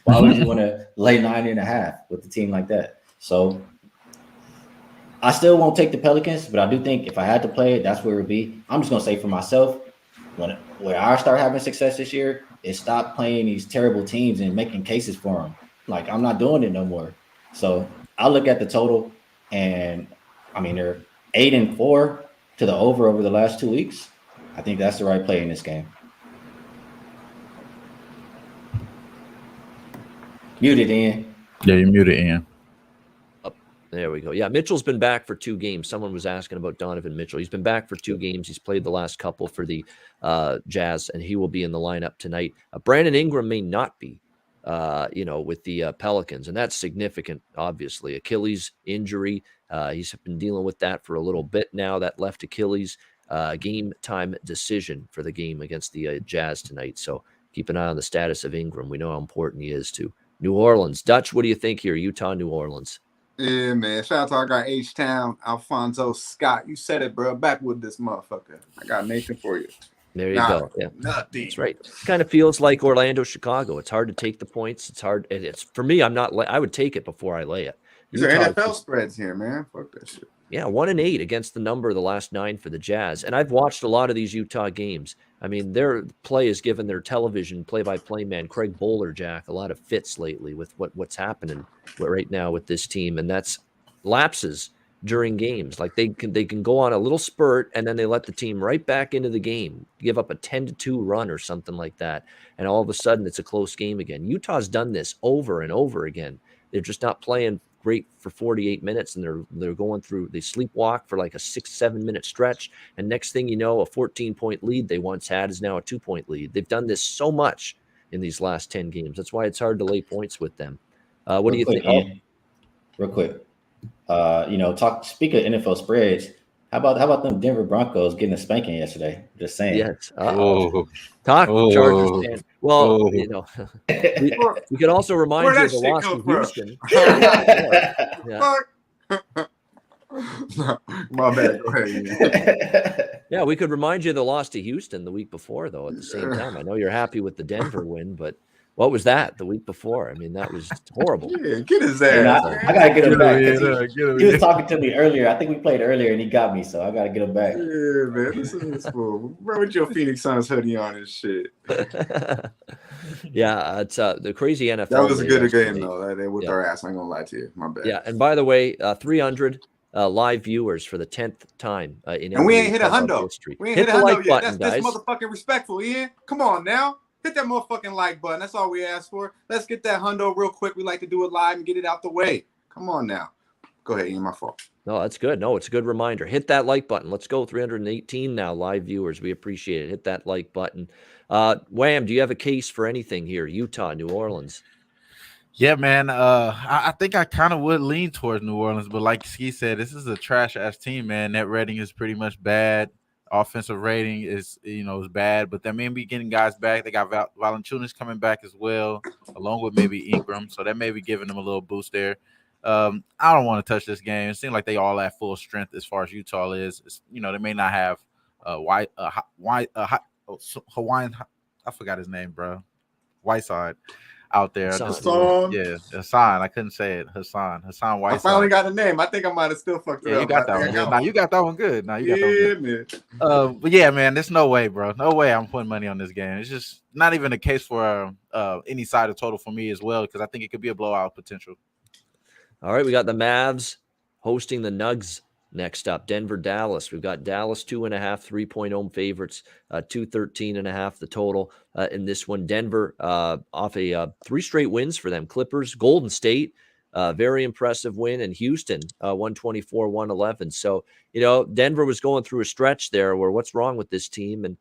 Why would you want to lay 9.5 with a team like that? So I still won't take the Pelicans, but I do think if I had to play it, that's where it would be. I'm just gonna say for myself, where I start having success this year is stop playing these terrible teams and making cases for them. Like I'm not doing it no more. So I look at the total, and I mean they're 8-4 to the over the last 2 weeks. I think that's the right play in this game. Muted, Ian. Yeah, you're muted, Ian. There we go. Yeah, Mitchell's been back for 2 games. Someone was asking about Donovan Mitchell. He's been back for 2 games. He's played the last couple for the Jazz, and he will be in the lineup tonight. Brandon Ingram may not be, with the Pelicans, and that's significant, obviously. Achilles injury. He's been dealing with that for a little bit now, that left Achilles. Game time decision for the game against the Jazz tonight. So keep an eye on the status of Ingram. We know how important he is to New Orleans. Dutch, what do you think here? Utah, New Orleans. Yeah, man. Shout out to our guy H-Town, Alfonso Scott. You said it, bro. Back with this motherfucker. I got Nathan for you. There you go. Yeah, nothing. That's right. It kind of feels like Orlando, Chicago. It's hard to take the points. It's hard. It's for me. I would take it before I lay it. These are NFL spreads here, man. Fuck that shit. Yeah, 1-8 against the number of the last 9 for the Jazz. And I've watched a lot of these Utah games. I mean, their play has given their television play-by-play man, Craig Bolerjack, a lot of fits lately with what's happening right now with this team. And that's lapses during games. Like they can go on a little spurt and then they let the team right back into the game, give up a 10-2 run or something like that. And all of a sudden it's a close game again. Utah's done this over and over again. They're just not playing great for 48 minutes, and they're going through, they sleepwalk for like a 6-7 minute stretch, and next thing you know, a 14-point lead they once had is now a 2-point lead. They've done this so much in these last 10 games. That's why it's hard to lay points with them. What do you think? Real quick, speak of NFL spreads. How about them Denver Broncos getting a spanking yesterday? Just saying. Yes. Chargers fan. Well, we could also remind you of the loss to Houston. My bad. Go ahead. Yeah, we could remind you of the loss to Houston the week before, though, at the same time. I know you're happy with the Denver win, but What was that the week before? I mean, that was horrible. Yeah, get his And ass. I gotta get him back Get because him he was in. talking to me earlier. I think we played earlier and he got me, so I gotta get him back. Yeah, man. Listen to this fool. Bro, with your Phoenix Suns hoodie on and shit. Yeah, it's the crazy NFL. That was a good yesterday. game, though. They whipped our ass. I ain't gonna lie to you. My bad. Yeah, and by the way, 300 live viewers for the 10th time in And we ain't NBA hit a Pub hundo. history. We ain't Hit hit a the hundo like yet. button, That's guys. motherfucking respectful, Ian. Come on now. Hit that motherfucking like button. That's all we ask for. Let's get that hundo real quick. We like to do it live and get it out the way. Come on now. Go ahead, Ian. My fault. No, that's good. No, it's a good reminder. Hit that like button. Let's go. 318 now live viewers. We appreciate it. Hit that like button. Wham, do you have a case for anything here? Utah, New Orleans. Yeah, man. I think I kind of would lean towards New Orleans, but like Skee said, this is a trash ass team, man. Net rating is pretty much bad. Offensive rating is is bad, but they may be getting guys back. They got Valanciunas coming back as well, along with maybe Ingram, so that may be giving them a little boost there. I don't want to touch this game. It seems like they all at full strength as far as Utah is. They may not have Hawaiian. I forgot his name, bro. Whiteside out there. Hassan. Yeah, Hassan. I couldn't say it. Hassan Whiteside. I finally got a name. I think I might have still fucked it up. You got that one. Good. Now you got that one good. Now you got that one good. Man. But yeah, man, there's no way, bro. No way I'm putting money on this game. It's just not even a case for any side of total for me as well, because I think it could be a blowout potential. All right, we got the Mavs hosting the Nugs next up. Denver, Dallas. We've got Dallas 2.5 3-point home favorites, 213.5 the total in this one. Denver off a 3 straight wins for them. Clippers, Golden State, very impressive win, and Houston 124-111. So Denver was going through a stretch there where what's wrong with this team, and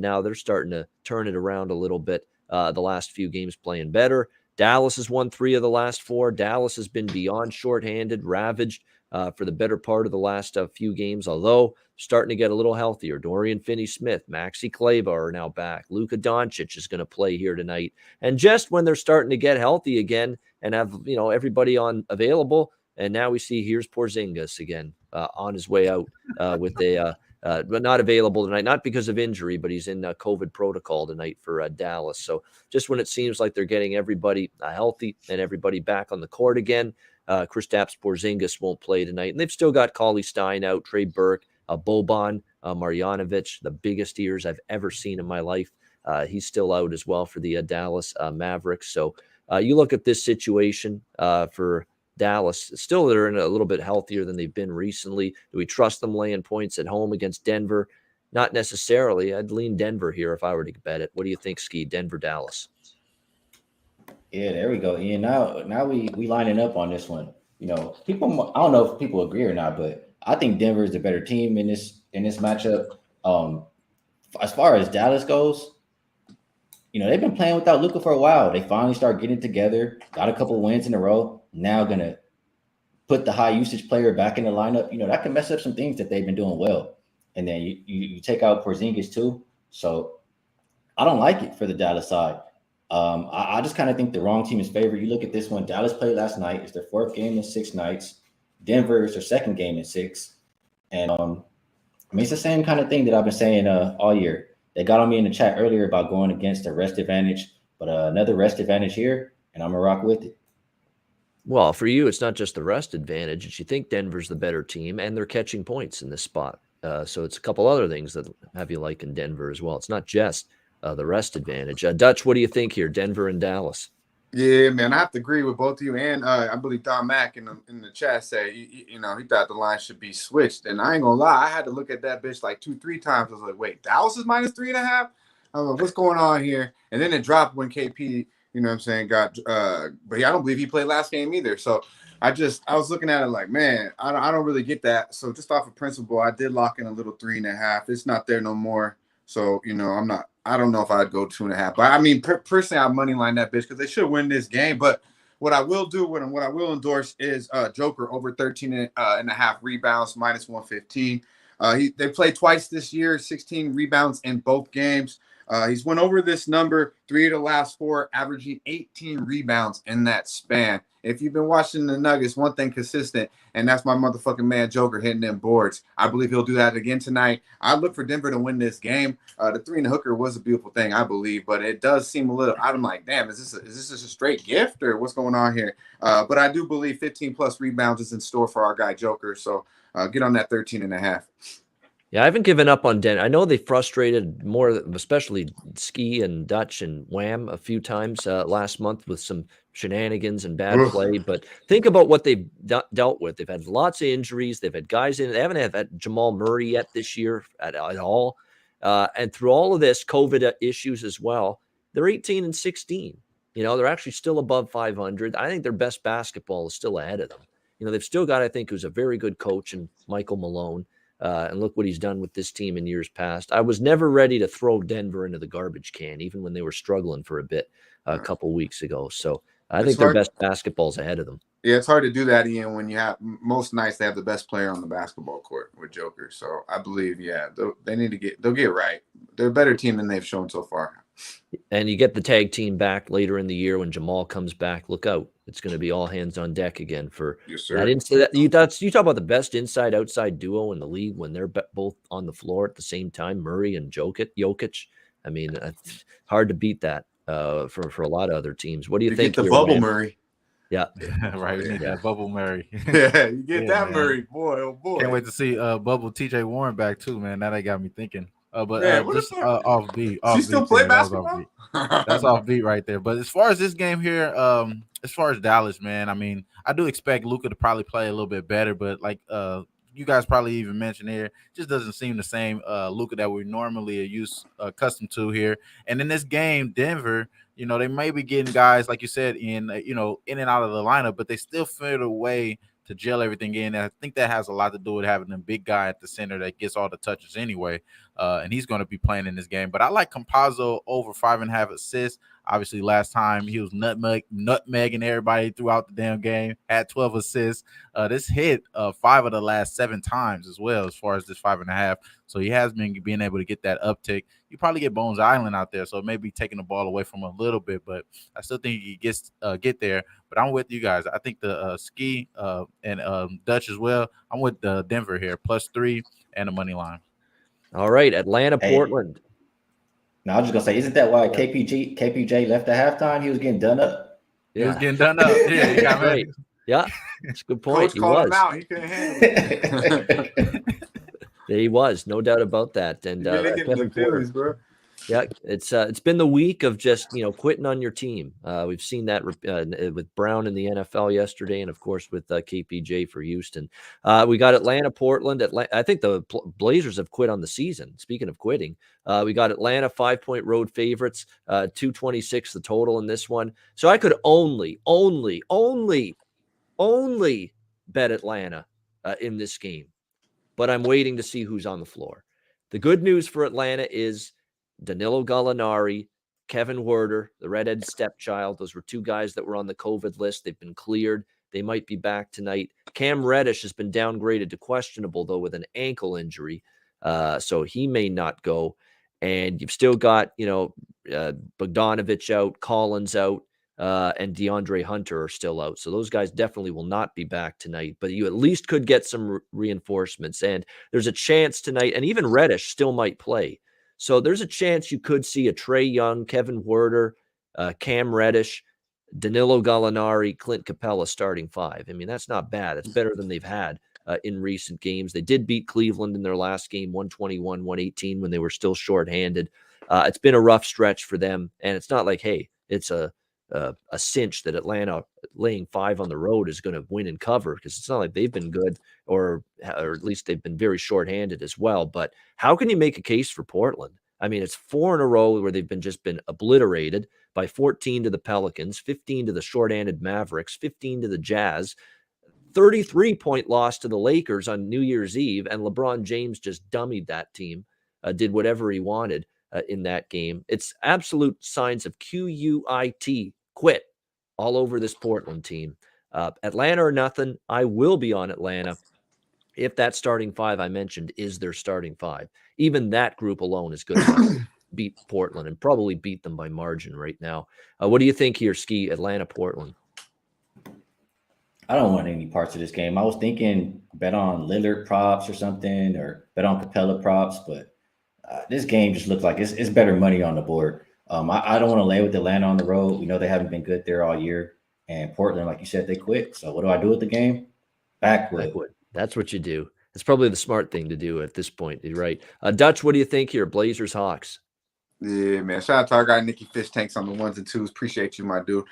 now they're starting to turn it around a little bit. The last few games playing better. Dallas has won 3 of the last 4. Dallas has been beyond shorthanded, ravaged for the better part of the last few games, although starting to get a little healthier. Dorian Finney-Smith, Maxi Kleber are now back. Luka Doncic is going to play here tonight. And just when they're starting to get healthy again and have everybody on available, and now we see here's Porzingis again on his way out with but not available tonight, not because of injury, but he's in COVID protocol tonight for Dallas. So just when it seems like they're getting everybody healthy and everybody back on the court again, Kristaps Porzingis won't play tonight. And they've still got Cauley Stein out, Trey Burke, Boban Marjanovic, the biggest ears I've ever seen in my life. He's still out as well for the Dallas Mavericks. So you look at this situation for Dallas, still they're in a little bit healthier than they've been recently. Do we trust them laying points at home against Denver? Not necessarily. I'd lean Denver here if I were to bet it. What do you think, Skee? Denver, Dallas. Yeah, there we go. Ian, now we lining up on this one. People, I don't know if people agree or not, but I think Denver is the better team in this matchup. As far as Dallas goes, they've been playing without Luka for a while. They finally start getting together, got a couple of wins in a row. Now gonna put the high usage player back in the lineup. That can mess up some things that they've been doing well. And then you take out Porzingis too. So I don't like it for the Dallas side. I just kind of think the wrong team is favored. You look at this one. Dallas played last night. It's their 4th game in 6 nights. Denver is their 2nd game in 6. And it's the same kind of thing that I've been saying all year. They got on me in the chat earlier about going against the rest advantage, but another rest advantage here, and I'm gonna rock with it. Well, for you, it's not just the rest advantage. It's you think Denver's the better team, and they're catching points in this spot. So it's a couple other things that have you like in Denver as well. It's not just the rest advantage. Dutch, what do you think here, Denver and Dallas? Yeah, man, I have to agree with both of you. And I believe Don Mack in the chat said, he thought the line should be switched. And I ain't gonna lie, I had to look at that bitch like 2-3 times. I was like, wait, Dallas is minus 3.5? I don't know what's going on here. And then it dropped when KP, got but I don't believe he played last game either. So I was looking at it like, man, I don't really get that. So just off of principle, I did lock in a little 3.5. It's not there no more. So, I don't know if I'd go 2.5. But I mean, personally, I'd money line that bitch because they should win this game. But what I will do what I will endorse is Joker over 13.5 rebounds, minus 115. They played twice this year, 16 rebounds in both games. He's went over this number 3 of the last 4, averaging 18 rebounds in that span. If you've been watching the Nuggets, one thing consistent, and that's my motherfucking man Joker hitting them boards. I believe he'll do that again tonight. I look for Denver to win this game. The 3 and the hooker was a beautiful thing, I believe, but it does seem a little. I'm like, damn, is this just a straight gift or what's going on here? But I do believe 15 plus rebounds is in store for our guy Joker. So get on that 13.5. Yeah, I haven't given up on Denver. I know they frustrated more, especially Skee and Dutch and Wham a few times last month with some shenanigans and bad play. But think about what they've dealt with. They've had lots of injuries. They've had guys in. They haven't had Jamal Murray yet this year at all. And through all of this, COVID issues as well, they're 18-16. You know, they're actually still above 500. I think their best basketball is still ahead of them. You know, they've still got, I think, who's a very good coach in Michael Malone. And look what he's done with this team in years past. I was never ready to throw Denver into the garbage can, even when they were struggling for a bit a couple weeks ago. So I think their best basketball's ahead of them. Yeah, it's hard to do that, Ian, when you have most nights they have the best player on the basketball court with Joker. So I believe, yeah, they need to they'll get right. They're a better team than they've shown so far. And you get the tag team back later in the year when Jamal comes back. Look out. It's going to be all hands on deck again for that. You talk about the best inside-outside duo in the league when they're both on the floor at the same time, Murray and Jokic. I mean, it's hard to beat that for a lot of other teams. What do you think? Get the bubble Murray. Yeah. Right. We need that bubble Murray. Yeah, you get that man. Murray, boy. Oh boy. Can't wait to see bubble TJ Warren back too, man. Now they got me thinking. But man, just off beat. She still play basketball? That's off beat right there. But as far as this game here, as far as Dallas, man, I mean, I do expect Luka to probably play a little bit better, but like you guys probably even mentioned here, just doesn't seem the same Luka that we normally are accustomed to here. And in this game, Denver, you know, they may be getting guys, like you said, in and out of the lineup, but they still figured a way to gel everything in. And I think that has a lot to do with having a big guy at the center that gets all the touches anyway. And he's going to be playing in this game. But I like Campazzo over 5.5 assists. Obviously, last time he was nutmegging everybody throughout the damn game, had 12 assists. This hit 5 of the last 7 times as well, as far as this 5.5. So he has been being able to get that uptick. You probably get Bones Island out there, so it may be taking the ball away from him a little bit, but I still think he gets get there. But I'm with you guys. I think the Skee and Dutch as well. I'm with Denver here, +3 and the money line. All right, Atlanta, Portland. Now I was just gonna say, isn't that why KPJ left at halftime? He was getting done up. Yeah. He was getting done up. Yeah, you got right. Yeah, that's a good point. Coach called him out. He couldn't handle it. He was, no doubt about that. And Kevin Porter, bro. Yeah, it's been the week of just quitting on your team. We've seen that with Brown in the NFL yesterday, and of course with KPJ for Houston. We got Atlanta, Portland. I think the Blazers have quit on the season. Speaking of quitting, we got Atlanta 5-point road favorites, 226 the total in this one. So I could only bet Atlanta in this game, but I'm waiting to see who's on the floor. The good news for Atlanta is Danilo Gallinari, Kevin Werder, the redhead stepchild. Those were 2 guys that were on the COVID list. They've been cleared. They might be back tonight. Cam Reddish has been downgraded to questionable, though, with an ankle injury. So he may not go. And you've still got, Bogdanovich out, Collins out, and DeAndre Hunter are still out. So those guys definitely will not be back tonight. But you at least could get some reinforcements. And there's a chance tonight, and even Reddish still might play. So there's a chance you could see a Trae Young, Kevin Werder, Cam Reddish, Danilo Gallinari, Clint Capella starting 5. I mean, that's not bad. It's better than they've had in recent games. They did beat Cleveland in their last game, 121-118, when they were still shorthanded. It's been a rough stretch for them, and it's not like, hey, it's a cinch that Atlanta laying 5 on the road is going to win and cover, because it's not like they've been good, or at least they've been very shorthanded as well. But how can you make a case for Portland? I mean, it's 4 in a row where they've just been obliterated by 14 to the Pelicans, 15 to the shorthanded Mavericks, 15 to the Jazz, 33-point loss to the Lakers on New Year's Eve, and LeBron James just dummied that team, did whatever he wanted in that game. It's absolute signs of quit all over this Portland team. Atlanta or nothing. I will be on Atlanta if that starting 5 I mentioned is their starting 5. Even that group alone is good enough beat Portland and probably beat them by margin right now. What do you think here, Skee, Atlanta, Portland? I don't want any parts of this game. I was thinking bet on Lillard props or something, or bet on Capella props, but this game just looks like it's better money on the board. I don't want to lay with Atlanta on the road. We know they haven't been good there all year, and Portland, like you said, they quit. So what do I do with the game? Backwood. That's what you do. It's probably the smart thing to do at this point. You're right. Dutch, what do you think here? Blazers, Hawks. Yeah, man. Shout out to our guy Nicky Fish Tanks on the ones and twos. Appreciate you, my dude.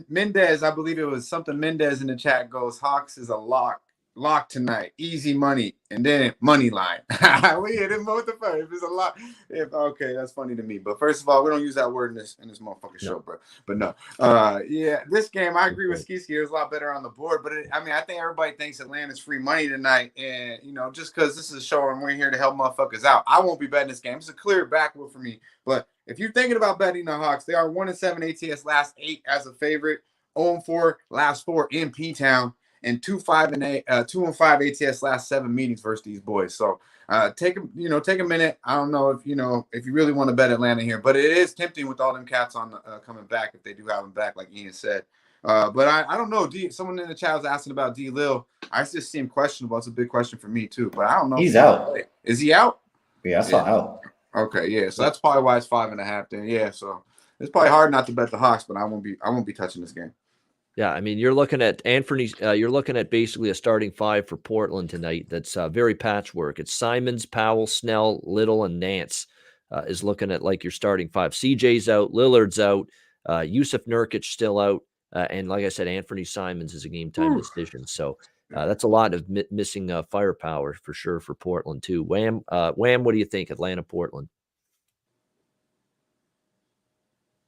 Mendez, I believe it was something Mendez in the chat goes, Hawks is a lock tonight. Easy money. And then money line. We hit him both the first. If it's a lot. Okay, that's funny to me. But first of all, we don't use that word in this motherfucking show, bro. But no. This game, I agree with Ski. It was a lot better on the board. But I think everybody thinks Atlanta's free money tonight. And just because this is a show and we're here to help motherfuckers out, I won't be betting this game. It's a clear backwood for me. But if you're thinking about betting the Hawks, they are 1-7 ATS last 8 as a favorite, 0-4 last 4 in P-Town, and 2-5 ATS last 7 meetings versus these boys. So take a minute. I don't know if you really want to bet Atlanta here, but it is tempting with all them cats on coming back if they do have them back, like Ian said. But I don't know. Someone in the chat was asking about D. Lil. I just seem questionable. It's a big question for me too. But I don't know. He's out. Is he out? Yeah, I saw out. Okay, yeah. So that's probably why it's 5.5 then. Yeah, so it's probably hard not to bet the Hawks, but I won't be touching this game. Yeah, I mean, you're looking at Anthony's. You're looking at basically a starting 5 for Portland tonight. That's very patchwork. It's Simons, Powell, Snell, Little, and Nance is looking at like your starting 5. CJ's out, Lillard's out, Yusuf Nurkic still out, and like I said, Anthony Simons is a game time decision. So that's a lot of missing firepower for sure for Portland too. Wham, what do you think? Atlanta, Portland.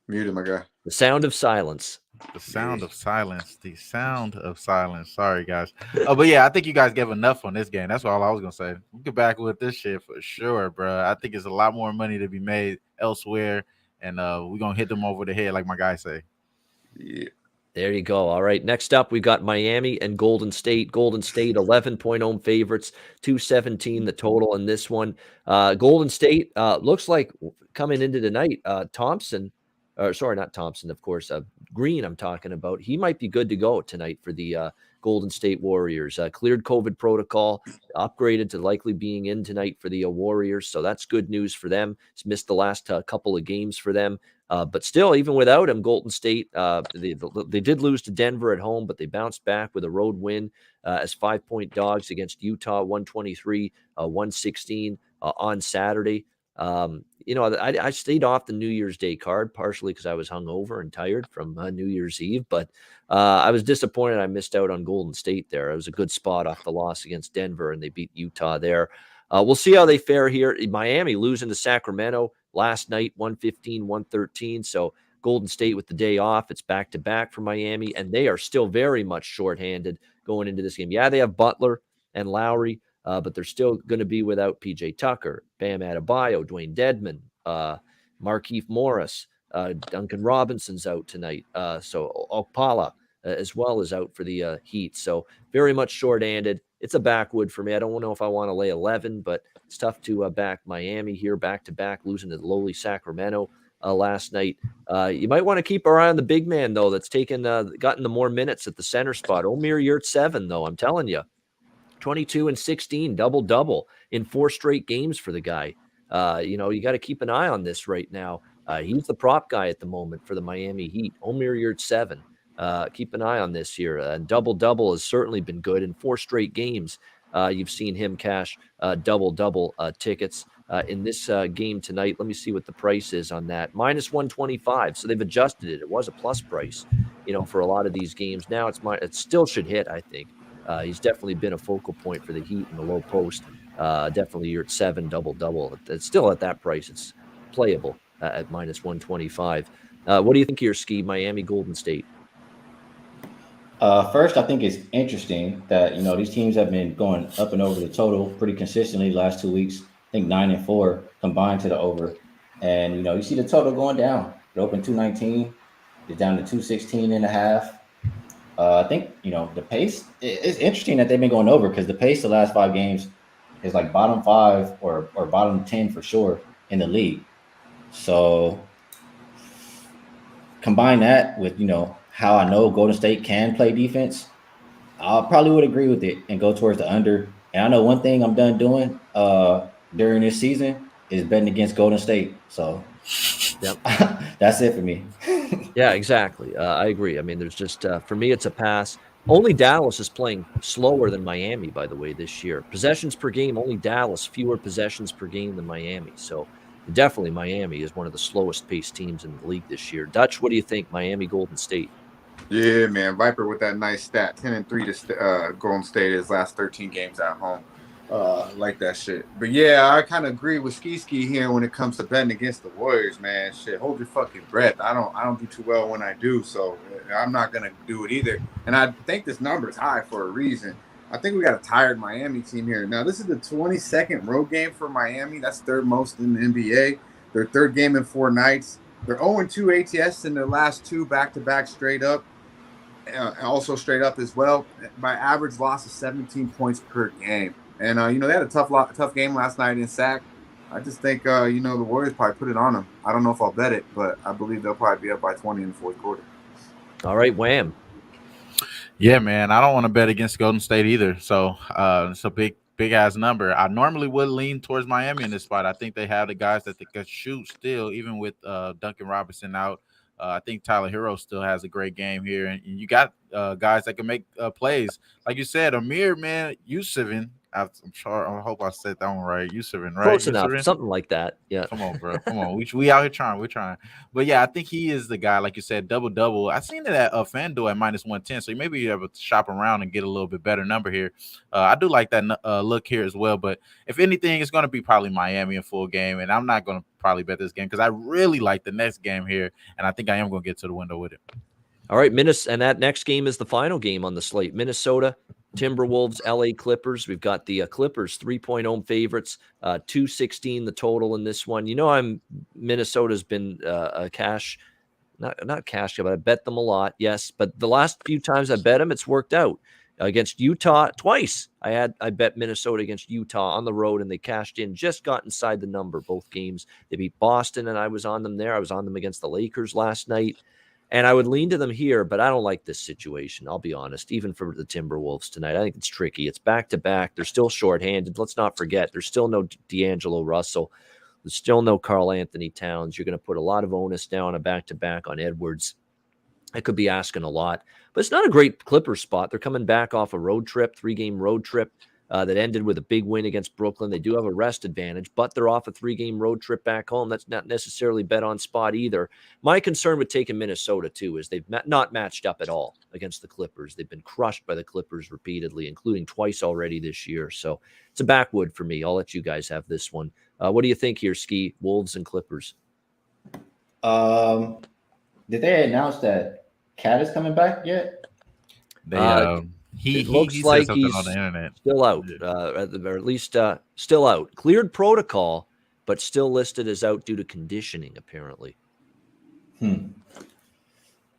Muted, my guy. The sound of silence. The sound of silence. The sound of silence. Sorry, guys. But yeah, I think you guys gave enough on this game. That's all I was gonna say. We get back with this shit for sure, bro. I think it's a lot more money to be made elsewhere, and we're gonna hit them over the head, like my guy say. Yeah. There you go. All right. Next up, we got Miami and Golden State. Golden State 11-point home favorites, 217 the total in this one. Golden State looks like coming into tonight. Not Thompson, of course. Green, I'm talking about. He might be good to go tonight for the Golden State Warriors. Cleared COVID protocol, upgraded to likely being in tonight for the Warriors. So that's good news for them. He's missed the last couple of games for them. But still, even without him, Golden State, they did lose to Denver at home, but they bounced back with a road win as 5-point dogs against Utah, 123-116 on Saturday. I stayed off the New Year's Day card, partially because I was hungover and tired from New Year's Eve, but I was disappointed I missed out on Golden State there. It was a good spot off the loss against Denver, and they beat Utah there. We'll see how they fare here. Miami losing to Sacramento last night, 115-113. So Golden State with the day off. It's back-to-back for Miami, and they are still very much shorthanded going into this game. Yeah, they have Butler and Lowry, but they're still going to be without P.J. Tucker, Bam Adebayo, Dwayne Dedmon, Markieff Morris, Duncan Robinson's out tonight. So Okpala as well is out for the Heat. So very much short-handed. It's a backwood for me. I don't know if I want to lay 11, but it's tough to back Miami here back-to-back, losing to the lowly Sacramento last night. You might want to keep our eye on the big man, though, that's gotten the more minutes at the center spot. Omer Yurtseven, though, I'm telling you. 22 and 16, double-double in 4 straight games for the guy. You got to keep an eye on this right now. He's the prop guy at the moment for the Miami Heat. Omer Yurtseven. Keep an eye on this here. Double-double has certainly been good in 4 straight games. You've seen him cash double-double tickets in this game tonight. Let me see what the price is on that. -125. So they've adjusted it. It was a plus price, for a lot of these games. Now it still should hit, I think. He's definitely been a focal point for the Heat in the low post. Definitely you're at 7 double-double. It's still at that price. It's playable at -125. What do you think here, Skee? Miami, Golden State? First, I think it's interesting that, these teams have been going up and over the total pretty consistently the last 2 weeks. I think 9 and 4 combined to the over. And, you see the total going down. It opened 219. It's down to 216.5. I think, the pace, it's interesting that they've been going over because the pace the last 5 games is like bottom 5 or bottom 10 for sure in the league. So combine that with, how I know Golden State can play defense, I probably would agree with it and go towards the under. And I know one thing I'm done doing during this season is betting against Golden State. So Yep. that's it for me. Yeah, exactly. I agree. I mean, there's just for me, it's a pass. Only Dallas is playing slower than Miami, by the way, this year. Possessions per game, only Dallas fewer possessions per game than Miami. So definitely Miami is one of the slowest paced teams in the league this year. Dutch, what do you think? Miami, Golden State. Yeah, man. Viper with that nice stat, 10-3 to Golden State his last 13 games at home. Like that shit. But yeah, I kind of agree with Ski here when it comes to betting against the Warriors, man. Shit, hold your fucking breath. I don't do too well when I do, so I'm not gonna do it either. And I think this number is high for a reason. I think we got a tired Miami team here. Now, this is the 22nd road game for Miami. That's third most in the NBA. Their third game in 4 nights. They're 0-2 ATS in their last 2 back-to-back straight up. Also straight up as well, by average loss of 17 points per game. And they had a tough game last night in Sac. I just think the Warriors probably put it on them. I don't know if I'll bet it, but I believe they'll probably be up by 20 in the fourth quarter. All right, Wham. Yeah, man, I don't want to bet against Golden State either. So it's a big ass number. I normally would lean towards Miami in this spot. I think they have the guys that they can shoot still, even with Duncan Robinson out. I think Tyler Hero still has a great game here, and you got guys that can make plays. Like you said, Amir, man, Yusufin. I'm sure. I hope I said that one right. Yusufin, right? Close enough. Yusufin? Something like that. Yeah. Come on, bro. Come on. We out here trying. We're trying. But yeah, I think he is the guy, like you said, double. I seen it at FanDuel at -110. So maybe you have to shop around and get a little bit better number here. I do like that look here as well. But if anything, it's going to be probably Miami in full game. And I'm not going to probably bet this game because I really like the next game here. And I think I am going to get to the window with it. All right, and that next game is the final game on the slate. Minnesota Timberwolves, LA Clippers. We've got the Clippers 3-point home favorites, 216 the total in this one. Minnesota's been a cash, not cash, but I bet them a lot. Yes, but the last few times I bet them, it's worked out. Against Utah twice, I bet Minnesota against Utah on the road, and they cashed in, just got inside the number both games. They beat Boston, and I was on them there. I was on them against the Lakers last night. And I would lean to them here, but I don't like this situation. I'll be honest, even for the Timberwolves tonight. I think it's tricky. It's back-to-back. They're still shorthanded. Let's not forget, there's still no D'Angelo Russell. There's still no Karl Anthony Towns. You're going to put a lot of onus now on a back-to-back on Edwards. I could be asking a lot. But it's not a great Clippers spot. They're coming back off a road trip, 3-game road trip. That ended with a big win against Brooklyn. They do have a rest advantage, but they're off a 3-game road trip back home. That's not necessarily bet on spot either. My concern with taking Minnesota, too, is they've not matched up at all against the Clippers. They've been crushed by the Clippers repeatedly, including twice already this year. So it's a backwood for me. I'll let you guys have this one. What do you think here, Skee? Wolves and Clippers. Did they announce that Cat is coming back yet? He looks he like said something he's on the internet. Still out, or at least still out. Cleared protocol, but still listed as out due to conditioning, apparently.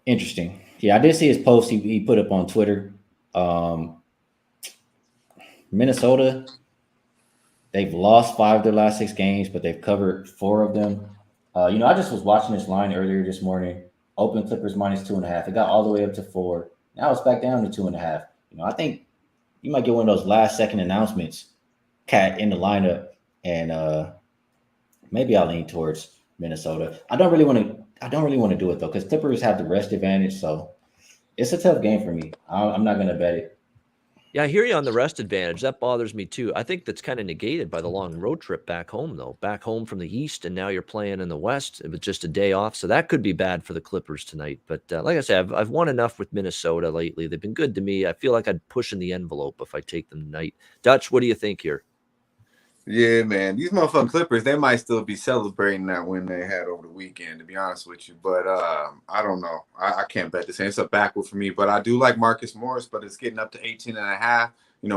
Interesting. Yeah, I did see his post he put up on Twitter. Minnesota, they've lost 5 of their last 6 games, but they've covered 4 of them. I just was watching this line earlier this morning. Open Clippers -2.5. It got all the way up to 4. Now it's back down to 2.5. I think you might get one of those last-second announcements, Cat in the lineup, and maybe I'll lean towards Minnesota. I don't really want to do it though, because Clippers have the rest advantage, so it's a tough game for me. I'm not going to bet it. Yeah, I hear you on the rest advantage. That bothers me too. I think that's kind of negated by the long road trip back home, though. Back home from the East, and now you're playing in the West with just a day off. So that could be bad for the Clippers tonight. But like I said, I've won enough with Minnesota lately. They've been good to me. I feel like I'd push in the envelope if I take them tonight. Dutch, what do you think here? Yeah, man. These motherfucking Clippers, they might still be celebrating that win they had over the weekend, to be honest with you. But I don't know. I can't bet this. It's a backward for me. But I do like Marcus Morris, but it's getting up to 18.5.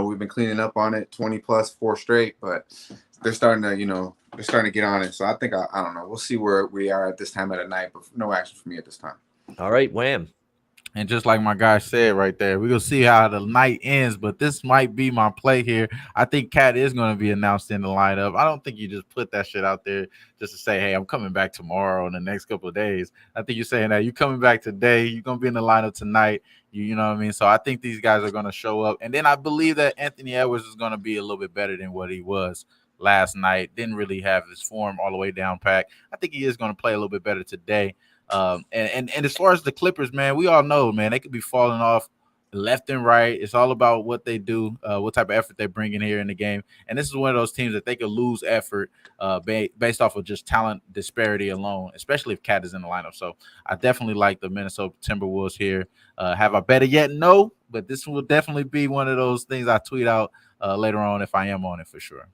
We've been cleaning up on it, 20 plus 4 straight, but they're starting to get on it. So I think, I don't know. We'll see where we are at this time of the night, but no action for me at this time. All right, Wham. And just like my guy said right there, we're going to see how the night ends, but this might be my play here. I think Cat is going to be announced in the lineup. I don't think you just put that shit out there just to say, hey, I'm coming back tomorrow in the next couple of days. I think you're saying that you're coming back today. You're going to be in the lineup tonight. You know what I mean? So I think these guys are going to show up. And then I believe that Anthony Edwards is going to be a little bit better than what he was last night. Didn't really have his form all the way down pat. I think he is going to play a little bit better today. And as far as the Clippers, man, we all know, man, they could be falling off left and right. It's all about what they do, what type of effort they bring in here in the game. And this is one of those teams that they could lose effort based off of just talent disparity alone, especially if Cat is in the lineup. So I definitely like the Minnesota Timberwolves here. Have I bet it yet? No, but this will definitely be one of those things I tweet out later on if I am on it for sure.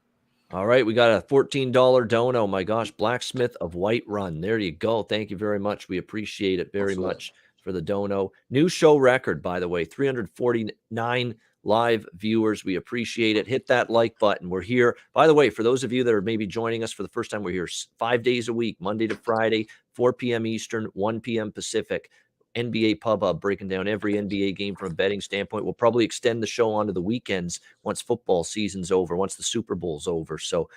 All right, we got a $14 dono. My gosh, Blacksmith of White Run. There you go. Thank you very much. We appreciate it very much for the dono. New show record, by the way, 349 live viewers. We appreciate it. Hit that like button. We're here. By the way, for those of you that are maybe joining us for the first time, we're here 5 days a week, Monday to Friday, 4 p.m. Eastern, 1 p.m. Pacific. NBA Pub Hub, breaking down every NBA game from a betting standpoint. We'll probably extend the show onto the weekends once football season's over, once the Super Bowl's over. So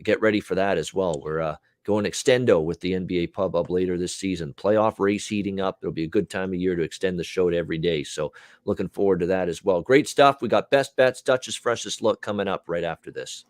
get ready for that as well. We're going extendo with the NBA Pub Hub later this season. Playoff race heating up. It'll be a good time of year to extend the show to every day. So looking forward to that as well. Great stuff. We got best bets, Dutch's freshest look coming up right after this.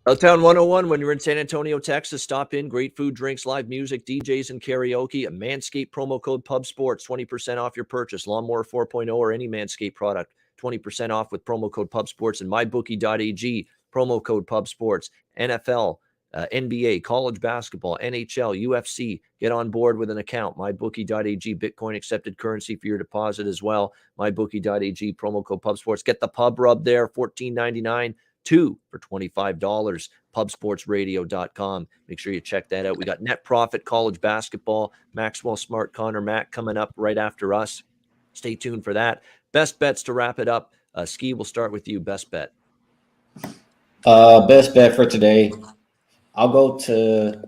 Uptown 101, when you're in San Antonio, Texas, stop in. Great food, drinks, live music, DJs, and karaoke. A Manscaped promo code PUBSPORTS, 20% off your purchase. Lawnmower 4.0 or any Manscaped product, 20% off with promo code PUBSPORTS. And MyBookie.ag, promo code PUBSPORTS. NFL, NBA, college basketball, NHL, UFC. Get on board with an account. MyBookie.ag, Bitcoin accepted currency for your deposit as well. MyBookie.ag, promo code PUBSPORTS. Get the pub rub there, $14.99. 2 for $25, pubsportsradio.com. Make sure you check that out. We got Net Profit, college basketball, Maxwell Smart, Connor Mack coming up right after us. Stay tuned for that. Best bets to wrap it up. Skee, we'll start with you. Best bet. Best bet for today. I'll go to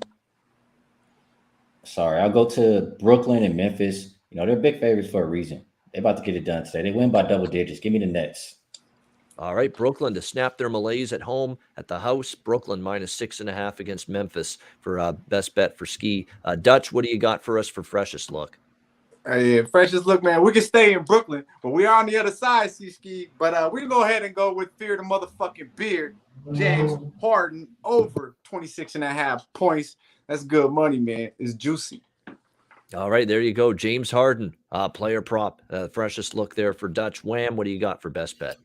Brooklyn and Memphis. You know, they're big favorites for a reason. They're about to get it done today. They win by double digits. Give me the Nets. All right, Brooklyn to snap their malaise at home at the house. Brooklyn -6.5 against Memphis for best bet for Skee. Dutch, what do you got for us for freshest look? Yeah, freshest look, man. We can stay in Brooklyn, but we are on the other side, Skee. But we can go ahead and go with Fear the Motherfucking Beard. James Harden over 26.5 points. That's good money, man. It's juicy. All right, there you go. James Harden, player prop. Freshest look there for Dutch. Wham, what do you got for best bet?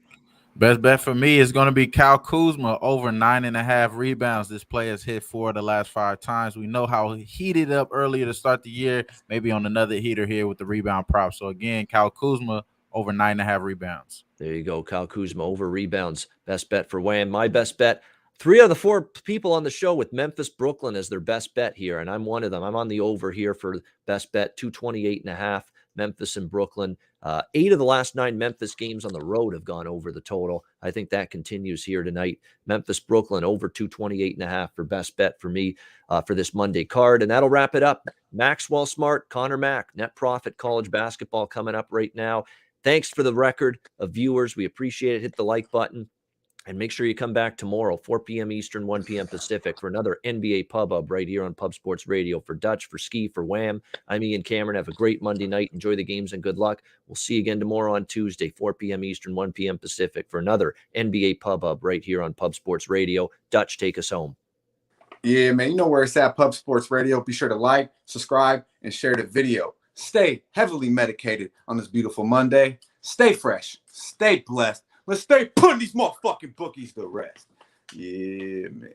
Best bet for me is going to be Kyle Kuzma over 9.5 rebounds. This player has hit 4 of the last 5 times. We know how he heated up earlier to start the year. Maybe on another heater here with the rebound prop. So again, Kyle Kuzma over 9.5 rebounds. There you go. Kyle Kuzma over rebounds. Best bet for Wham. My best bet. 3 of the 4 people on the show with Memphis, Brooklyn as their best bet here, and I'm one of them. I'm on the over here for best bet, 228.5. Memphis and Brooklyn. 8 of the last 9 Memphis games on the road have gone over the total. I think that continues here tonight. Memphis, Brooklyn over 228.5 for best bet for me for this Monday card. And that'll wrap it up. Maxwell Smart, Connor Mack, Net Profit college basketball coming up right now. Thanks for the record of viewers. We appreciate it. Hit the like button. And make sure you come back tomorrow, 4 p.m. Eastern, 1 p.m. Pacific, for another NBA Pub Hub right here on Pub Sports Radio. For Dutch, for Skee, for Wham, I'm Ian Cameron. Have a great Monday night. Enjoy the games and good luck. We'll see you again tomorrow on Tuesday, 4 p.m. Eastern, 1 p.m. Pacific, for another NBA Pub Hub right here on Pub Sports Radio. Dutch, take us home. Yeah, man, you know where it's at, Pub Sports Radio. Be sure to like, subscribe, and share the video. Stay heavily medicated on this beautiful Monday. Stay fresh. Stay blessed. Let's stay putting these motherfucking bookies to rest. Yeah, man.